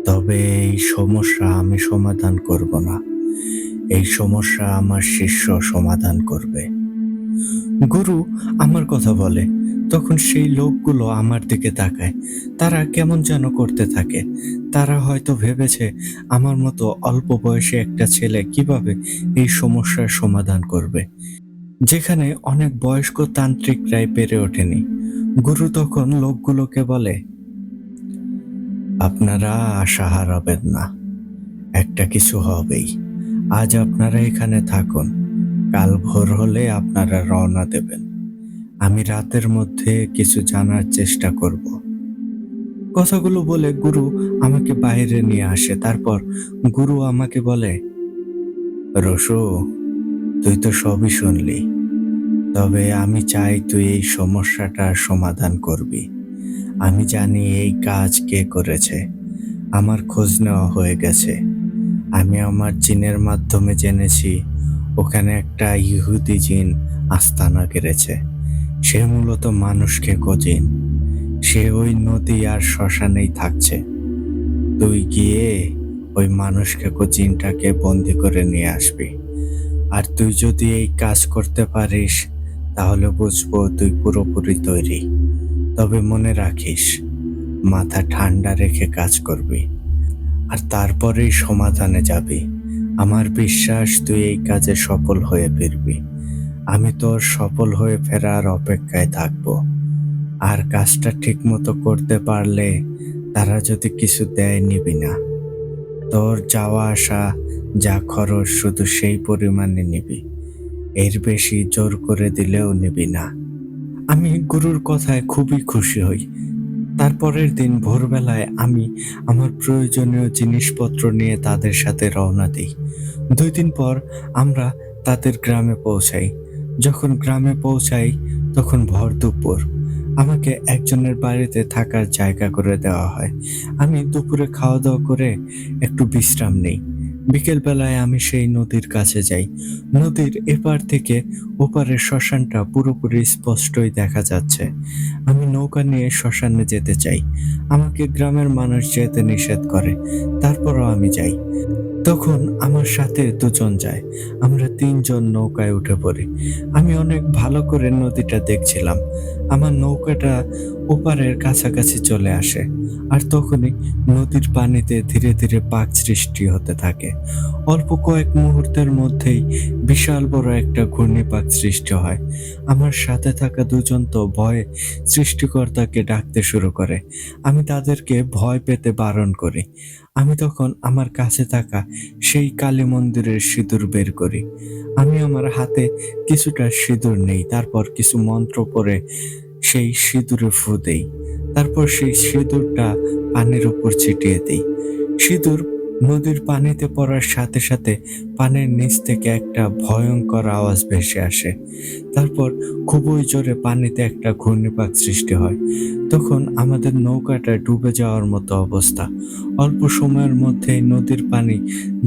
তবে এই সমস্যা আমি সমাধান করব না। এই সমস্যা আমার শিষ্য সমাধান করবে। গুরু আমার কথা বলে। তখন সেই লোকগুলো আমার দিকে তাকায়। তারা কেমন যেন করতে থাকে। তারা হয়তো ভেবেছে আমার মতো অল্প বয়সী একটা ছেলে কিভাবে এই সমস্যার সমাধান করবে, যেখানে অনেক বয়স্ক তান্ত্রিকরাই পেরে ওঠেনি। গুরু তখন লোকগুলোকে বলে, আপনারা আশা হারাবেন না, একটা কিছু হবেই। আজ আপনারা এখানে থাকুন, কাল ভোর হলে আপনারা রওনা দেবেন। আমি রাতের মধ্যে কিছু জানার চেষ্টা করব। কথাগুলো বলে গুরু আমাকে বাইরে নিয়ে আসে। তারপর গুরু আমাকে বলে, রসু, তুই তো সবই শুনলি, তবে আমি চাই তুই এই সমস্যাটার সমাধান করবি। আমি জানি এই কাজ কে করেছে। আমার খোঁজ নেওয়া হয়ে গেছে। আমি আমার জিনের মাধ্যমে জেনেছি ওখানে একটা ইহুদি জিন আস্তানা গেড়েছে। সে মূলত মানুষকে জিন। সে ওই নদী আর শ্মশানেই থাকছে। তুই গিয়ে ওই মানুষকে জিনটাকে বন্দি করে নিয়ে আসবি। আর তুই যদি এই কাজ করতে পারিস তাহলে বুঝবো তুই পুরোপুরি তৈরি। তবে মনে রাখিস, মাথা ঠান্ডা রেখে কাজ করবি, আর তারপরেই সমাধানে যাবি। আমার বিশ্বাস তুই এই কাজে সফল হয়ে ফিরবি। আমি তোর সফল হয়ে ফেরার অপেক্ষায় থাকবো। আর কাজটা ঠিকমতো করতে পারলে তারা যদি কিছু দেয় নিবি না। তোর যাওয়া আসা যা খরচ শুধু সেই পরিমাণে নিবি, এর বেশি জোর করে দিলেও নিবি না। আমি গুরুর কথায় খুবই খুশি হই। তারপরের দিন ভোরবেলায় আমি আমার প্রয়োজনীয় জিনিসপত্র নিয়ে তাদের সাথে রওনা দিই। 2 দিন পর আমরা তাদের গ্রামে পৌঁছাই। যখন গ্রামে পৌঁছাই তখন ভর দুপুর। আমাকে একজনের বাড়িতে থাকার জায়গা করে দেওয়া হয়। আমি দুপুরে খাওয়া দাওয়া করে একটু বিশ্রাম নেই। বিকেল বেলায় আমি সেই নদীর কাছে যাই। নদীর এপার থেকে ওপারের শ্মশানটা পুরোপুরি স্পষ্টই দেখা যাচ্ছে। আমি নৌকা নিয়ে শ্মশানে যেতে চাই। আমাকে গ্রামের মানুষ যেতে নিষেধ করে, তারপরও আমি যাই। তখন আমার সাথে 2 জন যায়। আমরা 3 জন নৌকায় উঠে পড়ি। আমি অনেক ভালো করে নদীটা দেখছিলাম। আমার নৌকাটা ওপারের কাছাকাছি চলে আসে, আর তখনই নদীর পানিতে ধীরে ধীরে পাক সৃষ্টি হতে থাকে। অল্প কয়েক মুহূর্তের মধ্যেই বিশাল বড় একটা ঘূর্ণিপাক সৃষ্টি হয়। আমার সাথে থাকা দুজন তো ভয়ে সৃষ্টিকর্তাকে ডাকতে শুরু করে। আমি তাদেরকে ভয় পেতে বারণ করি। আমি তখন আমার কাছে থাকা সেই কালী মন্দিরের সিঁদুর বের করি। আমি আমার হাতে কিছুটা সিঁদুর নেই, তারপর কিছু মন্ত্র পড়ে সেই সিঁদুরে ফু দেই। তারপর সেই সিঁদুরটা পানির উপর ছিটিয়ে দিই। সিঁদুর নদীর পানিতে পড়ার সাথে সাথে পানির নিচ থেকে একটা ভয়ঙ্কর আওয়াজ ভেসে আসে। তারপর খুবই জোরে পানিতে একটা ঘূর্ণিপাক সৃষ্টি হয়। তখন আমাদের নৌকাটা ডুবে যাওয়ার মতো অবস্থা। অল্প সময়ের মধ্যেই নদীর পানি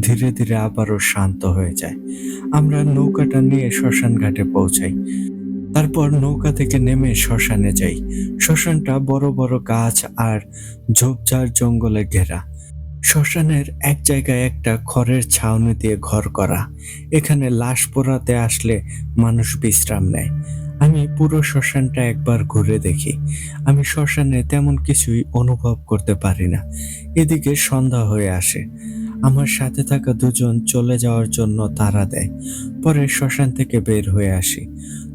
ধীরে ধীরে আবারও শান্ত হয়ে যায়। আমরা নৌকাটা নিয়ে শ্মশান ঘাটে পৌঁছাই। তারপর নৌকা থেকে নেমে শ্মশানে যাই। শ্মশানটা বড় বড় গাছ আর ঝোপঝাড় জঙ্গলে ঘেরা। শ্মশানের এক জায়গায় একটা খড়ের ছাউনি দিয়ে ঘর করা। এখানে লাশ পোড়াতে আসলে মানুষ বিশ্রাম নেয়। আমি পুরো শ্মশানটা একবার ঘুরে দেখি। আমি শ্মশানে তেমন কিছুই অনুভব করতে পারি না। এদিকে সন্ধ্যা হয়ে আসে। আমার সাথে থাকা দুজন চলে যাওয়ার জন্য তাড়া দেয়। পরে শ্মশান থেকে বের হয়ে আসি।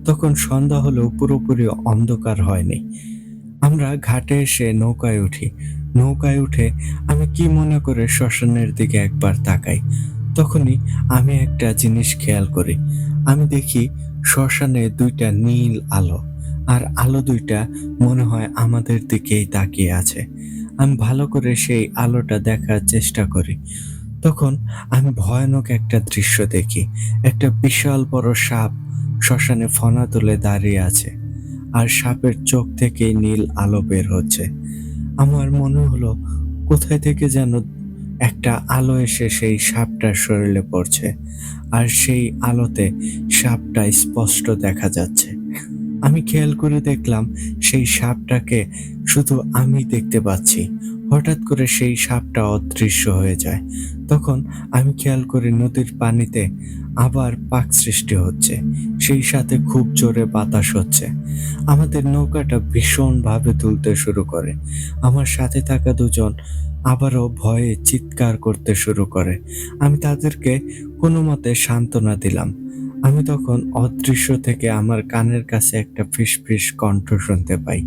তখন সন্ধ্যা হলেও পুরোপুরি অন্ধকার হয়নি। আমরা ঘাটে এসে নৌকায় উঠি। নৌকায় উঠে আমি কি মনে করে শ্মশানের দিকে একবার তাকাই। তখনই আমি একটা জিনিস খেয়াল করি। আমি দেখি শ্মশানে দুইটা নীল আলো, আর আলো দুইটা মনে হয় আমাদের দিকেই তাকিয়ে আছে। আমি ভালো করে সেই আলোটা দেখার চেষ্টা করি। তখন আমি ভয়ানক একটা দৃশ্য দেখি। একটা বিশাল বড় সাপ শ্মশানে ফনা তুলে দাঁড়িয়ে আছে, আর সাপের চোখ থেকে নীল আলো বের হচ্ছে। আমার মনে হলো কোথায় থেকে যেন একটা আলো এসে সেই সাপটার শরীরে পড়ছে, আর সেই আলোতে সাপটা স্পষ্ট দেখা যাচ্ছে। আমি খেয়াল করে দেখলাম সেই সাপটাকে শুধু আমি দেখতে পাচ্ছি। হঠাৎ করে সেই সাপটা অদৃশ্য হয়ে যায়। তখন আমি খেয়াল করি নদীর পানিতে আবার পাক সৃষ্টি হচ্ছে, সেই সাথে খুব জোরে বাতাস হচ্ছে। আমাদের নৌকাটা ভীষণভাবে দুলতে শুরু করে। আমার সাথে থাকা দুজন আবারও ভয়ে চিৎকার করতে শুরু করে। আমি তাদেরকে কোনো মতে সান্ত্বনা দিলাম। আমি তখন অদৃশ্য থেকে আমার কানের কাছে একটা ফিসফিস কণ্ঠ শুনতে পাই।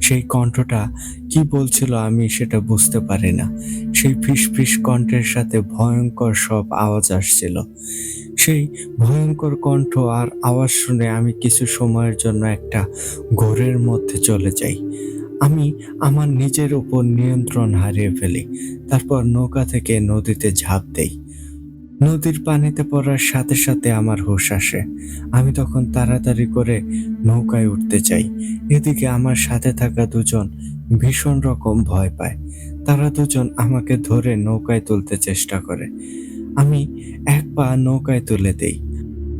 সেই কণ্ঠটা কি বলছিল আমি সেটা বুঝতে পারি না। সেই ফিসফিস কণ্ঠের সাথে ভয়ঙ্কর সব আওয়াজ আসছিল। সেই ভয়ঙ্কর কণ্ঠ আর আওয়াজ শুনে আমি কিছু সময়ের জন্য একটা ঘোরের মধ্যে চলে যাই। আমি আমার নিজের উপর নিয়ন্ত্রণ হারিয়ে ফেলি। তারপর নৌকা থেকে নদীতে ঝাঁপ দেই। নদীর পানিতে পড়ার সাথে সাথে আমার হুঁশ আসে। আমি তখন তাড়াতাড়ি করে নৌকায় উঠতে চাই। এদিকে আমার সাথে থাকা দুজন ভীষণ রকম ভয় পায়। তারা দুজন আমাকে ধরে নৌকায় তুলতে চেষ্টা করে। আমি এক পা নৌকায় তুলে দেই,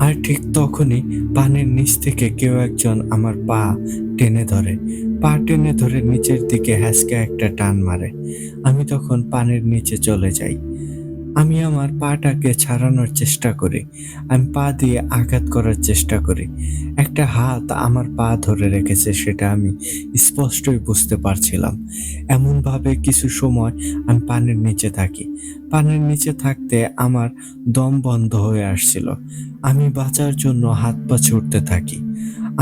আর ঠিক তখনই পানির নিচ থেকে কেউ একজন আমার পা টেনে ধরে। পা টেনে ধরে নিচের দিকে হ্যাঁচকা একটা টান মারে। আমি তখন পানির নিচে চলে যাই। আমি আমার পাটাকে ছাড়ানোর চেষ্টা করি। আমি পা দিয়ে আঘাত করার চেষ্টা করি। একটা হাত আমার পা ধরে রেখেছে, সেটা আমি স্পষ্টই বুঝতে পারছিলাম। এমনভাবে কিছু সময় আমি পানির নিচে থাকি। পানির নিচে থাকতে আমার দম বন্ধ হয়ে আসছিল। আমি বাঁচার জন্য হাত পা ছুটতে থাকি।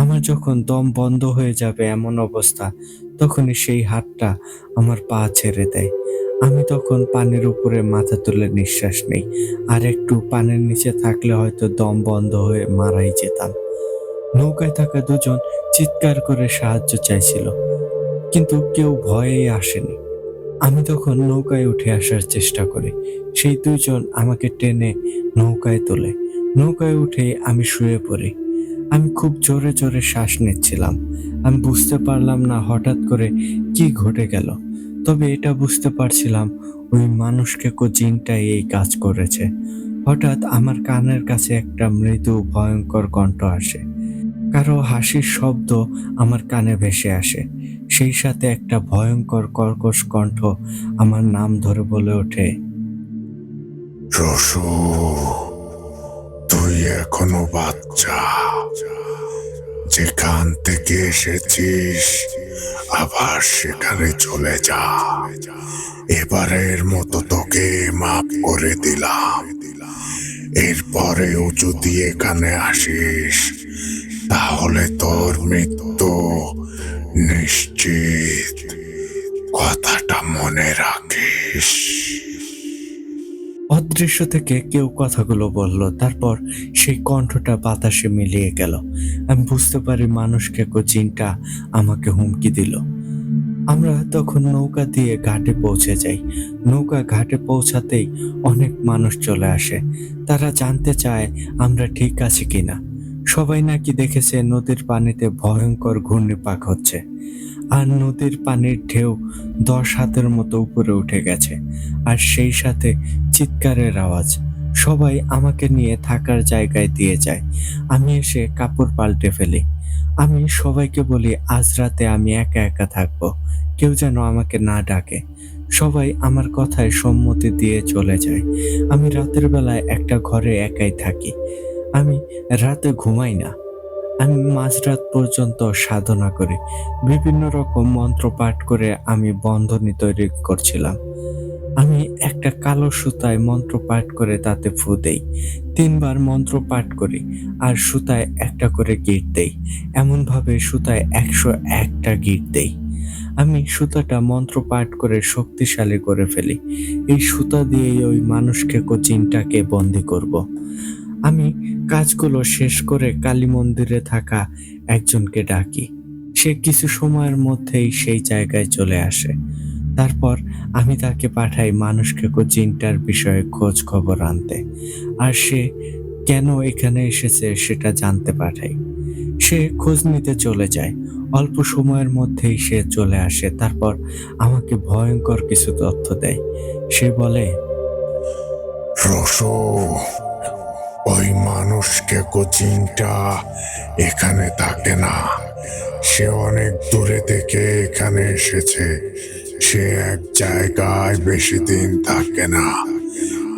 আমার যখন দম বন্ধ হয়ে যাবে এমন অবস্থা, তখনই সেই হাতটা আমার পা ছেড়ে দেয়। আমি তখন পানির উপরে মাথা তুলে নিঃশ্বাস নেই। আর একটু পানির নিচে থাকলে হয়তো দম বন্ধ হয়ে মারাই যেতাম। নৌকায় থাকা দুজন চিৎকার করে সাহায্য চাইছিল, কিন্তু কেউ ভয়েই আসেনি। আমি তখন নৌকায় উঠে আসার চেষ্টা করি। সেই দুইজন আমাকে টেনে নৌকায় তোলে। নৌকায় উঠে আমি শুয়ে পড়ি। আমি খুব জোরে জোরে শ্বাস নিচ্ছিলাম। আমি বুঝতে পারলাম না হঠাৎ করে কি ঘটে গেল। তবে এটা বুঝতে পারছিলাম ওই মানুষকে জিনটাই এই কাজ করেছে। হঠাৎ আমার কানের কাছে একটা মৃদু ভয়ঙ্কর কণ্ঠ আসে। কারো হাসির শব্দ আমার কানে ভেসে আসে। সেই সাথে একটা ভয়ঙ্কর কর্কশ কণ্ঠ আমার নাম ধরে বলে ওঠে, রসু, তুই এখনো বাচ্চা। যেখান থেকে এসেছিস আবার সেখানে চলে যা। এবারের মতো তোকে মাফ করে দিলাম। এরপরেও যদি এখানে আসিস তাহলে তোর মৃত্যু নিশ্চিত। কথাটা মনে রাখিস। অদৃশ্য থেকে কেউ কথাগুলো বলল, তারপর সেই কণ্ঠটা বাতাসে মিলিয়ে গেল। আমি বুঝতে পারি মানুষকে জিনটা আমাকে হুমকি দিল। আমরা তখন নৌকা দিয়ে ঘাটে পৌঁছে যাই। নৌকা ঘাটে পৌঁছাতেই অনেক মানুষ চলে আসে। তারা জানতে চায় আমরা ঠিক আছি কিনা। সবাই নাকি দেখেছে নদীর পানিতে ভয়ঙ্কর ঘূর্ণিপাক হচ্ছে, আর নদীর পানির ঢেউ 10 হাতের মতো উপরে উঠে গেছে, আর সেই সাথে চিৎকারের আওয়াজ। সবাই আমাকে নিয়ে থাকার জায়গায় দিয়ে যায়। আমি এসে কাপড় পাল্টে ফেলি। আমি সবাইকে বলি আজ রাতে আমি একা একা থাকবো, কেউ যেন আমাকে না ডাকে। সবাই আমার কথায় সম্মতি দিয়ে চলে যায়। আমি রাতের বেলায় একটা ঘরে একাই থাকি। আমি রাতে ঘুমাই না। আমি মাঝরাত পর্যন্ত সাধনা করি। বিভিন্ন রকম মন্ত্র পাঠ করে আমি বন্ধনী তৈরি করছিলাম। আমি একটা কালো সুতায় মন্ত্র পাঠ করে তাতে ফু দেই। 3 বার মন্ত্র পাঠ করি আর সুতায় একটা করে গিঁট দেই। এমনভাবে সুতায় 101টা গিঁট দেই। আমি সুতাটা মন্ত্র পাঠ করে শক্তিশালী করে ফেলি। এই সুতা দিয়েই ওই মানুষকে জিনটাকে বন্দি করব। আমি কাজগুলো শেষ করে কালী মন্দিরে থাকা একজনকে ডাকি। সে কিছু সময়ের মধ্যেই সেই জায়গায় চলে আসে। তারপর আমি তাকে পাঠাই মানুষকে জিনটার বিষয়ে খোঁজ খবর আনতে, আর সে কেন এখানে এসেছে সেটা জানতে পাঠাই। সে খোঁজ নিতে চলে যায়। অল্প সময়ের মধ্যেই সে চলে আসে। তারপর আমাকে ভয়ঙ্কর কিছু তথ্য দেয়। সে বলে, রসো, ওই মানুষকে কোচিংটা এখানে থাকে না। সে অনেক দূরে থেকে এখানে এসেছে। সে এক জায়গায় বেশি দিন থাকে না।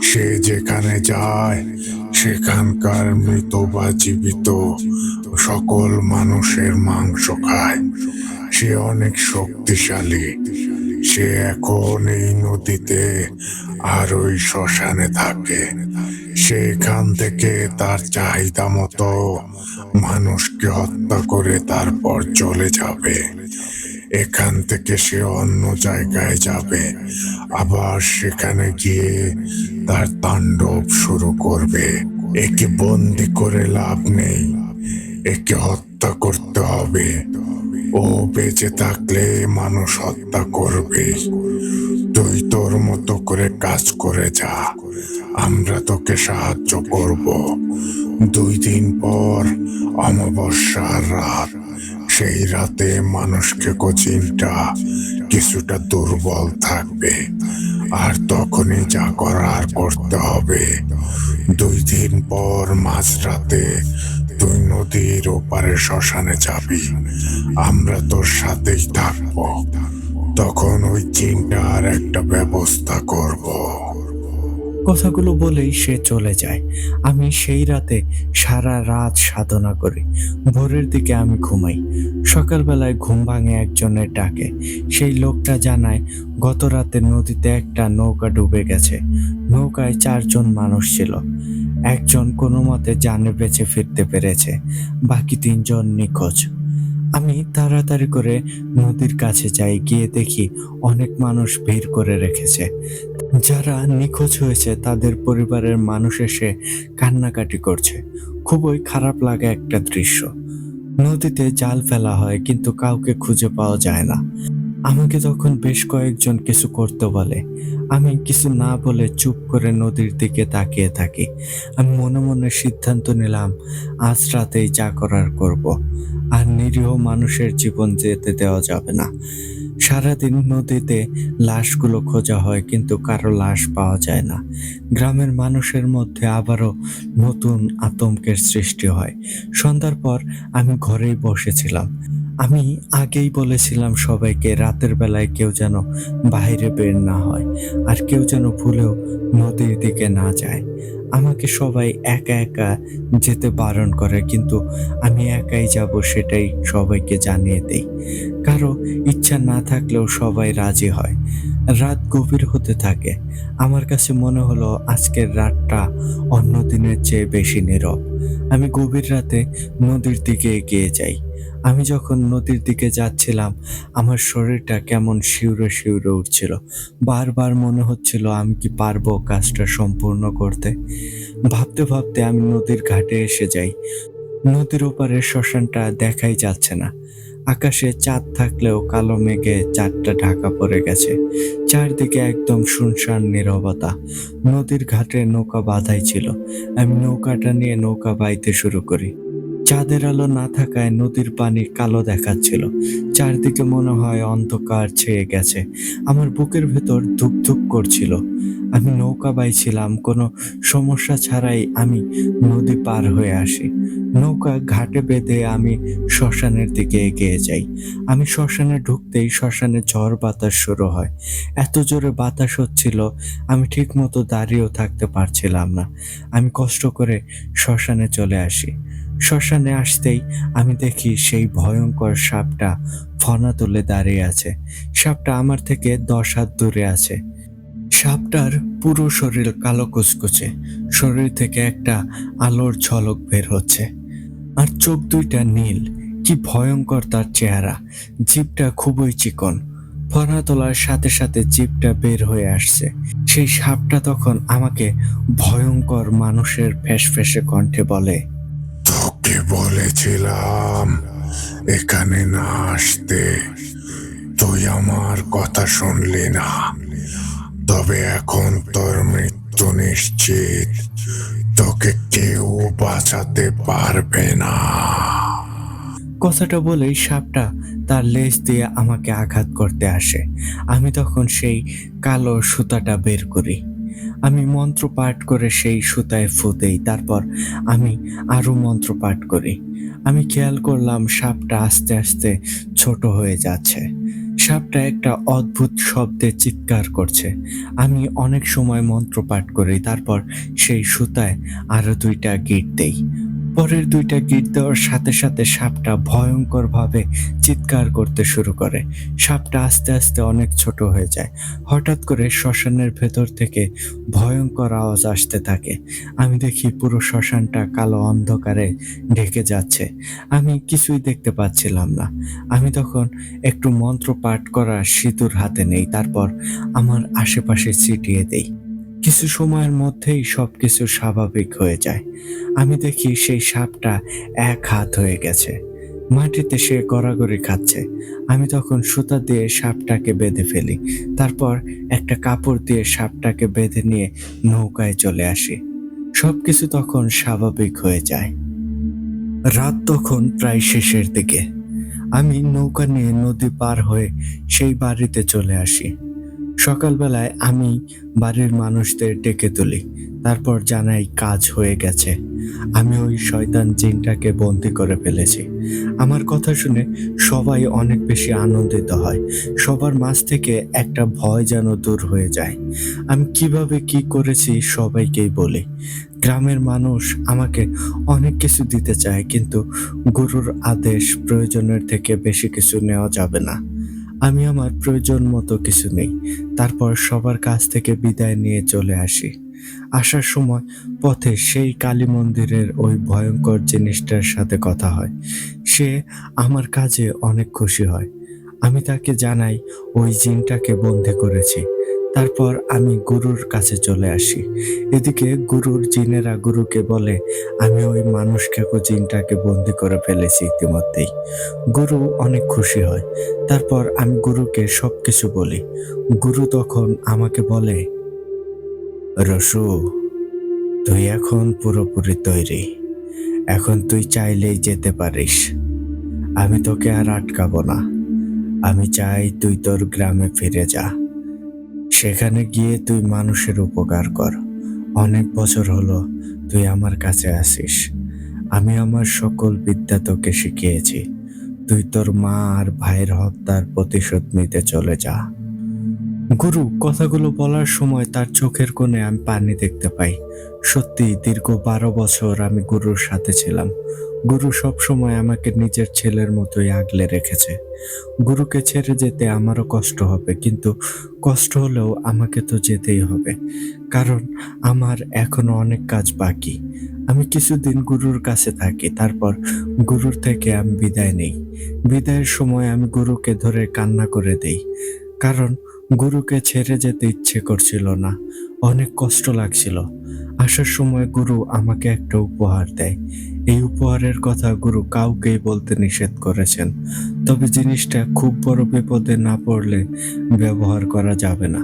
সে যেখানে যায় সেখানকার মৃত বা জীবিত সকল মানুষের মাংস খায়। সে অনেক শক্তিশালী। সে এখন এই নদীতে আর ওই শ্মশানে থাকে। সে এখান থেকে তার চাহিদা মতো মানুষকে হত্যা করে তারপর চলে যাবে। এখান থেকে সে অন্য জায়গায় যাবে, আবার সেখানে গিয়ে তার তাণ্ডব শুরু করবে। একে বন্দি করে লাভ নেই, একে হত্যা করতে হবে। ও বেঁচে থাকলে মানুষ হত্যা করবে। তুই তোর মতো করে কাজ করে যা, আমরা তোকে সাহায্য করব। 2 দিন পর অমাবস্যার রাত, সেই রাতে মানুষকে কোচিনটা কিছুটা দুর্বল থাকবে, আর তখনই যা করার করতে হবে। 2 দিন পর মাঝরাতে তুই নদীর ওপারে শ্মশানে যাবি। আমরা তোর সাথেই থাকবো। তখন ওই চিন্তার একটা ব্যবস্থা করব। কথাগুলো বলেই সে চলে যায়। আমি সেই রাতে সারা রাত সাধনা করি। ভোরের দিকে আমি ঘুমাই। সকালবেলায় ঘুম ভাঙে একজনের ডাকে। সেই লোকটা জানায় গত রাতে নদীতে একটা নৌকা ডুবে গেছে। নৌকায় 4 জন মানুষ ছিল। একজন কোনো মতে জানে বেঁচে ফিরতে পেরেছে, বাকি 3 জন নিখোঁজ। আমি তাড়াতাড়ি করে নদীর কাছে যাই। গিয়ে দেখি অনেক মানুষ ভিড় করে রেখেছে। যারা নিখোঁজ হয়েছে তাদের পরিবারের মানুষ এসে কান্নাকাটি করছে। খুবই খারাপ লাগে একটা দৃশ্য। নদীতে জাল ফেলা হয় কিন্তু কাউকে খুঁজে পাওয়া যায় না। আমাকে তখন বেশ কয়েকজন কিছু করতে বলে। আমি কিছু না বলে চুপ করে নদীর দিকে তাকিয়ে থাকি। আমি মনে মনে সিদ্ধান্ত নিলাম আজ রাতেই যা করার করব, আর নিরীহ মানুষের জীবন যেতে দেওয়া যাবে না। সারাদিন নদীতে লাশগুলো খোঁজা হয় কিন্তু কারো লাশ পাওয়া যায় না। গ্রামের মানুষের মধ্যে আবারও নতুন আতঙ্কের সৃষ্টি হয়। সন্ধ্যার পর আমি ঘরেই বসেছিলাম। আমি আগেই বলেছিলাম সবাইকে রাতের বেলায় কেউ যেন বাইরে বের না হয়, আর কেউ যেন ভুলেও নদীর দিকে না যায়। আমাকে সবাই একা একা যেতে বারণ করে, কিন্তু আমি একাই যাব সেটাই সবাইকে জানিয়ে দেই। কারো ইচ্ছা না থাকলেও সবাই রাজি হয়। রাত গভীর হতে থাকে। আমার কাছে মনে হলো আজকের রাতটা অন্য দিনের চেয়ে বেশি নীরব। আমি গভীর রাতে নদীর দিকে এগিয়ে যাই। আমি যখন নদীর দিকে যাচ্ছিলাম, আমার শরীরটা কেমন শিউরে শিউরে উঠছিল। বারবার মনে হচ্ছিল আমি কি পারবো কাজটা সম্পূর্ণ করতে। ভাবতে ভাবতে আমি নদীর ঘাটে এসে যাই। নদীর ওপারে শ্মশানটা দেখাই যাচ্ছে না। আকাশে চাঁদ থাকলেও কালো মেঘে চাঁদটা ঢাকা পড়ে গেছে। চারদিকে একদম শুনশান নীরবতা। নদীর ঘাটে নৌকা বাঁধাই ছিল। আমি নৌকাটা নিয়ে নৌকা বাইতে শুরু করি। চাঁদের আলো না থাকায় নদীর পানি কালো দেখাচ্ছিল। চারদিকে মনে হয় অন্ধকার ছেয়ে গেছে। আমার বুকের ভেতর ধুক ধুক করছিল। আমি নৌকা বাইছিলাম, কোনো সমস্যা ছাড়াই আমি নদী পার হয়ে আসি। নৌকা ঘাটে বেঁধে আমি শ্মশানের দিকে এগিয়ে যাই। আমি শ্মশানে ঢুকতেই শ্মশানে ঝড় বাতাস শুরু হয়। এত জোরে বাতাস হচ্ছিল, আমি ঠিক মতো দাঁড়িয়েও থাকতে পারছিলাম না। আমি কষ্ট করে শ্মশানে চলে আসি। শ্মশানে আসতেই আমি দেখি সেই ভয়ঙ্কর সাপটা ফনা তুলে দাঁড়িয়ে আছে। সাপটা আমার থেকে 10 হাত দূরে আছে। সাপটার পুরো শরীর কালো কুচকুচে, শরীর থেকে একটা আলোর ঝলক বের হচ্ছে, আর চোখ দুইটা নীল। কি ভয়ঙ্কর তার চেহারা! জিভটা খুবই চিকন। ফনা তোলার সাথে সাথে জিভটা বের হয়ে আসছে। সেই সাপটা তখন আমাকে ভয়ঙ্কর মানুষের ফ্যাসফ্যাসে কণ্ঠে বলে, তোকে বলেছিলাম এখানে না আসতে, তুই আমার কথা শুনলি না। তবে এখন তোর মৃত্যু নিশ্চিত, তোকে কেউ বাঁচাতে পারবে না। কথাটা বলেই সাপটা তার লেজ দিয়ে আমাকে আঘাত করতে আসে। আমি তখন সেই কালো সুতাটা বের করি। আমি মন্ত্র পাঠ করে সেই সুতায় ফু দেই। তারপর আমি আরো মন্ত্র পাঠ করি। আমি খেয়াল করলাম সাপটা আস্তে আস্তে ছোট হয়ে যাচ্ছে। সাপটা একটা অদ্ভুত শব্দে চিৎকার করছে। আমি অনেক সময় মন্ত্র পাঠ করি, তারপর সেই সুতায় আরো 2টা গিঁট দেই। পরের 2টা গিঁট দেওয়ার সাথে সাথে সাপটা ভয়ঙ্করভাবে চিৎকার করতে শুরু করে। সাপটা আস্তে আস্তে অনেক ছোট হয়ে যায়। হঠাৎ করে শ্মশানের ভেতর থেকে ভয়ঙ্কর আওয়াজ আসতে থাকে। আমি দেখি পুরো শ্মশানটা কালো অন্ধকারে ঢেকে যাচ্ছে। আমি কিছুই দেখতে পাচ্ছিলাম না। আমি তখন একটু মন্ত্র পাঠ করা সিঁদুর হাতে নেই, তারপর আমার আশেপাশে ছিটিয়ে দেই। কিছু সময়ের মধ্যেই সবকিছু স্বাভাবিক হয়ে যায়। আমি দেখি সেই সাপটা 1 হাত হয়ে গেছে। মাটিতে সে গড়াগড়ি খাচ্ছে। আমি তখন সুতা দিয়ে সাপটাকে বেঁধে ফেলি। তারপর একটা কাপড় দিয়ে সাপটাকে বেঁধে নিয়ে নৌকায় চলে আসি। সবকিছু তখন স্বাভাবিক হয়ে যায়। রাত তখন প্রায় শেষের দিকে। আমি নৌকা নিয়ে নদী পার হয়ে সেই বাড়িতে চলে আসি। সকালবেলায় আমি বাড়ির মানুষদের ডেকে তুলি। তারপর জানাই কাজ হয়ে গেছে। আমি ওই শয়তান জিনটাকে বন্দি করে ফেলেছি। আমার কথা শুনে সবাই অনেক বেশি আনন্দিত হয়। সবার মাঝ থেকে একটা ভয় যেন দূর হয়ে যায়। আমি কিভাবে কি করেছি সবাইকেই বলি। গ্রামের মানুষ আমাকে অনেক কিছু দিতে চায়, কিন্তু গুরুর আদেশ প্রয়োজনের থেকে বেশি কিছু নেওয়া যাবে না। আমি আমার প্রয়োজন মতো কিছু নেই। তারপর সবার কাছ থেকে বিদায় নিয়ে চলে আসি। আসার সময় পথে সেই কালী মন্দিরের ওই ভয়ঙ্কর জিনিসটার সাথে কথা হয়। সে আমার কাজে অনেক খুশি হয়। আমি তাকে জানাই ওই জিনটাকে বন্দি করেছি। তারপর আমি গুরুর কাছে চলে আসি। এদিকে গুরুর জিনেরা গুরুকে বলে আমি ওই মানুষ খেকো জিনটাকে বন্দি করে ফেলেছি ইতিমধ্যেই। গুরু অনেক খুশি হয়। তারপর আমি গুরুকে সবকিছু বলি। গুরু তখন আমাকে বলে, রসু, তুই এখন পুরোপুরি তৈরি। এখন তুই চাইলেই যেতে পারিস। আমি তোকে আর আটকাবো না। আমি চাই তুই তোর গ্রামে ফিরে যা। সেখানে গিয়ে তুই মানুষের উপকার কর। অনেক বছর হলো তুই আমার কাছে আসিস। আমি আমার সকল বিদ্যা তোকে শিখিয়েছি। তুই তোর মা আর ভাইয়ের হত্যার প্রতিশোধ নিতে চলে যা। গুরু কথাগুলো বলার সময় তার চোখের কোণে আমি পানি দেখতে পাই। সত্যি দীর্ঘ 12 বছর আমি গুরুর সাথে ছিলাম। গুরু সবসময় আমাকে নিজের ছেলের মতোই আগলে রেখেছে। গুরুকে ছেড়ে যেতে আমারও কষ্ট হবে, কিন্তু কষ্ট হলেও আমাকে তো যেতেই হবে, কারণ আমার এখনো অনেক কাজ বাকি। আমি কিছুদিন গুরুর কাছে থাকি, তারপর গুরুর থেকে আমি বিদায় নেই। বিদায়ের সময় আমি গুরুকে ধরে কান্না করে দেই, কারণ গুরুকে ছেড়ে যেতে ইচ্ছে করছিল না, অনেক কষ্ট লাগছিল। আসার সময় গুরু আমাকে একটা উপহার দেয়। এই উপহারের কথা গুরু কাউকেই বলতে নিষেধ করেছেন, তবে জিনিসটা খুব বড় বিপদে না পড়লে ব্যবহার করা যাবে না।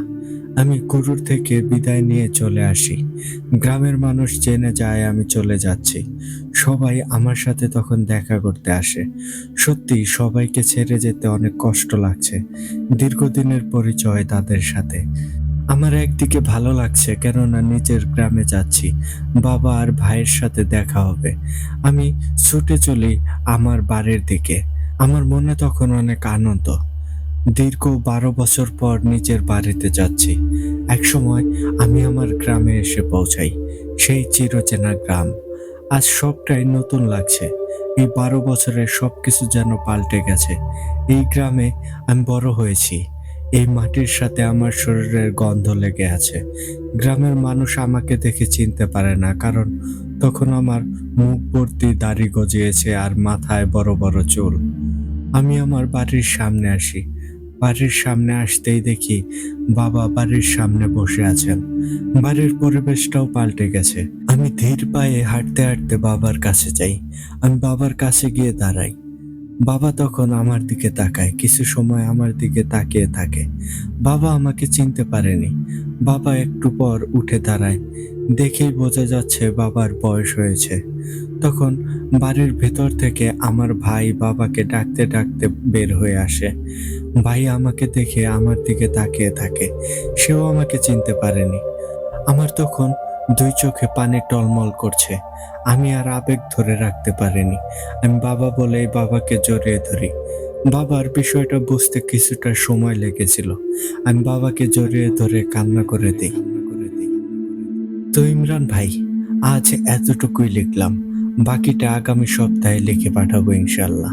আমি গুরুর থেকে বিদায় নিয়ে চলে আসি। গ্রামের মানুষ জেনে যায় আমি চলে যাচ্ছি। সবাই আমার সাথে তখন দেখা করতে আসে। সত্যি সবাইকে ছেড়ে যেতে অনেক কষ্ট লাগছে। দীর্ঘদিনের পরিচয় তাদের সাথে। আমার একদিকে ভালো লাগছে, কেননা নিজের গ্রামে যাচ্ছি, বাবা আর ভাইয়ের সাথে দেখা হবে। আমি ছুটে চলি আমার বাড়ির দিকে। আমার মনে তখন অনেক আনন্দ। দীর্ঘ 12 বছর পর নিজের বাড়িতে যাচ্ছি। একসময় আমি আমার গ্রামে এসে পৌঁছাই, সেই চিরচেনা গ্রাম। আজ সবটাই নতুন লাগছে। এই 12 বছরে সবকিছু যেন পাল্টে গেছে। এই গ্রামে আমি বড় হয়েছি। এই মাটির সাথে আমার শরীরের গন্ধ লেগে আছে। গ্রামের মানুষ আমাকে দেখে চিনতে পারে না, কারণ তখন আমার মুখ ভর্তি দাড়ি গজিয়েছে আর মাথায় বড় বড় চুল। আমি আমার বাড়ির সামনে আসি। বাড়ির সামনে আসতেই দেখি বাবা বাড়ির সামনে বসে আছেন। বাড়ির পরিবেশটাও পাল্টে গেছে। আমি ধীর পায়ে হাঁটতে হাঁটতে বাবার কাছে যাই। আমি বাবার কাছে গিয়ে দাঁড়াই। বাবা তখন আমার দিকে তাকায়, কিছু সময় আমার দিকে তাকিয়ে থাকে। বাবা আমাকে চিনতে পারেনি। বাবা একটু পর উঠে দাঁড়ায়। দেখেই বোঝা যাচ্ছে বাবার বয়স হয়েছে। তখন বাড়ির ভেতর থেকে আমার ভাই বাবাকে ডাকতে ডাকতে বের হয়ে আসে। ভাই আমাকে দেখে আমার দিকে তাকিয়ে থাকে। সেও আমাকে চিনতে পারেনি। আমার তখন 2 চোখে পানি টলমল করছে। আমি আর আবেগ ধরে রাখতে পারিনি। আমি বাবা বলেই বাবাকে জড়িয়ে ধরি। বাবার বিষয়টা বুঝতে কিছুটা সময় লেগেছিল। আমি বাবাকে জড়িয়ে ধরে কান্না করে দিই। তো ইমরান ভাই, আজ এতটুকুই লিখলাম। বাকিটা আগামী সপ্তাহে লিখে পাঠাবো ইনশাল্লাহ।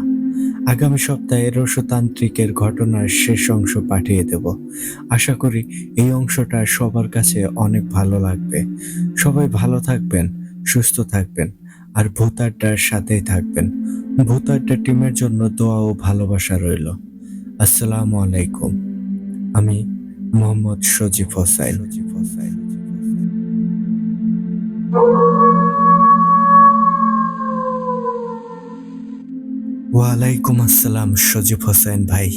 আগামী সপ্তাহে রসতান্ত্রিকের ঘটনার শেষ অংশ পাঠিয়ে দেব। আশা করি এই অংশটা সবার কাছে অনেক ভালো লাগবে। সবাই ভালো থাকবেন, সুস্থ থাকবেন, আর ভূতাড্ডার সাথেই থাকবেন। ভূতাড্ডা টিমের জন্য দোয়া ও ভালোবাসা রইল। আসসালামু আলাইকুম। আমি মোহাম্মদ সজীব হোসাইন। ওয়ালাইকুম আসসালাম সজীব হোসেন ভাই।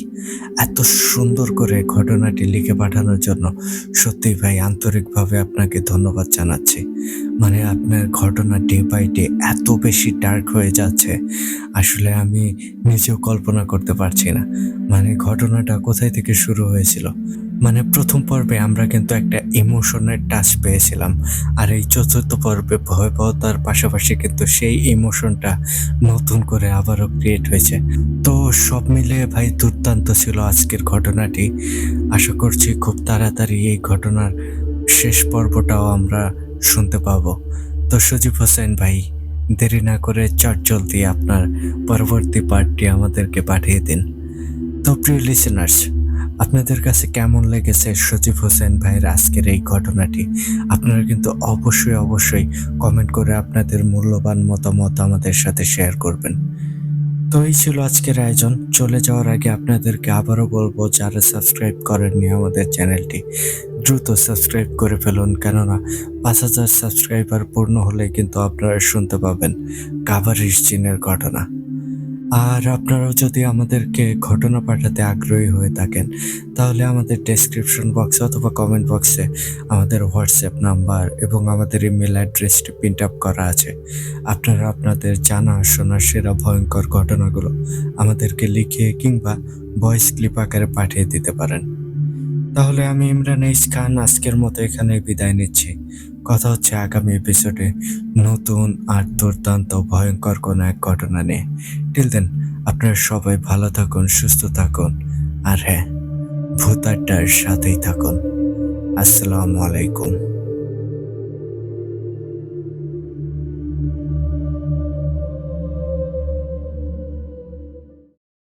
এত সুন্দর করে ঘটনাটি লিখে পাঠানোর জন্য সত্যি ভাই আন্তরিকভাবে আপনাকে ধন্যবাদ জানাচ্ছি। মানে আপনার ঘটনা ডে বাই ডে এত বেশি ডার্ক হয়ে যাচ্ছে, আসলে আমি নিজেও কল্পনা করতে পারছি না। মানে ঘটনাটা কোথায় থেকে শুরু হয়েছিল। মানে প্রথম পর্বে আমরা কিন্তু একটা ইমোশনের টাচ পেয়েছিলাম, আর এই চতুর্থ পর্বে ভয়াবহতার পাশাপাশি কিন্তু সেই ইমোশনটা নতুন করে আবারও ক্রিয়েট হয়েছে। তো সব মিলিয়ে ভাই দুর্দান্ত ছিল আজকের ঘটনাটি। আশা করছি খুব তাড়াতাড়ি এই ঘটনার শেষ পর্বটাও আমরা শুনতে পাবো। তো সজীব হোসেন ভাই, দেরি না করে চটজলদি আপনার পরবর্তী পার্টটি আমাদেরকে পাঠিয়ে দিন। তো প্রিয় লিসেনার্স, আপনাদের কাছে কেমন লেগেছে সজীব হোসেন ভাইয়ের আজকের এই ঘটনাটি? আপনারা কিন্তু অবশ্যই কমেন্ট করে আপনাদের মূল্যবান মতামত আমাদের সাথে শেয়ার করবেন। তো এই ছিল আজকের আয়োজন। চলে যাওয়ার আগে আপনাদেরকে আবারও বলবো, যারা সাবস্ক্রাইব করেননি আমাদের চ্যানেলটি দ্রুত সাবস্ক্রাইব করে ফেলুন, কেননা 5,000 সাবস্ক্রাইবার পূর্ণ হলে কিন্তু আপনারা শুনতে পাবেন কাভারিশ জিনের ঘটনা। আর আপনারাও যদি আমাদেরকে ঘটনা পাঠাতে আগ্রহী হয়ে থাকেন, তাহলে আমাদের ডেসক্রিপশন বক্সে অথবা কমেন্ট বক্সে আমাদের হোয়াটসঅ্যাপ নাম্বার এবং আমাদের ইমেল অ্যাড্রেসটি প্রিন্ট আপ করা আছে। আপনারা আপনাদের জানা শোনা সেরা ভয়ঙ্কর ঘটনাগুলো আমাদেরকে লিখে কিংবা ভয়েস ক্লিপ আকারে পাঠিয়ে দিতে পারেন। তাহলে আমি ইমরান এইচ খান আজকের মতো এখানেই বিদায় নিচ্ছি। কথা হচ্ছে আগামী এপিসোডে নতুন আর দুর্দান্ত ভয়ঙ্কর কোনো এক ঘটনা নিয়ে। টিল দেন আপনারা সবাই ভালো থাকুন, সুস্থ থাকুন, আর হ্যাঁ, ভূত আড্ডার সাথেই থাকুন। আসসালামু আলাইকুম।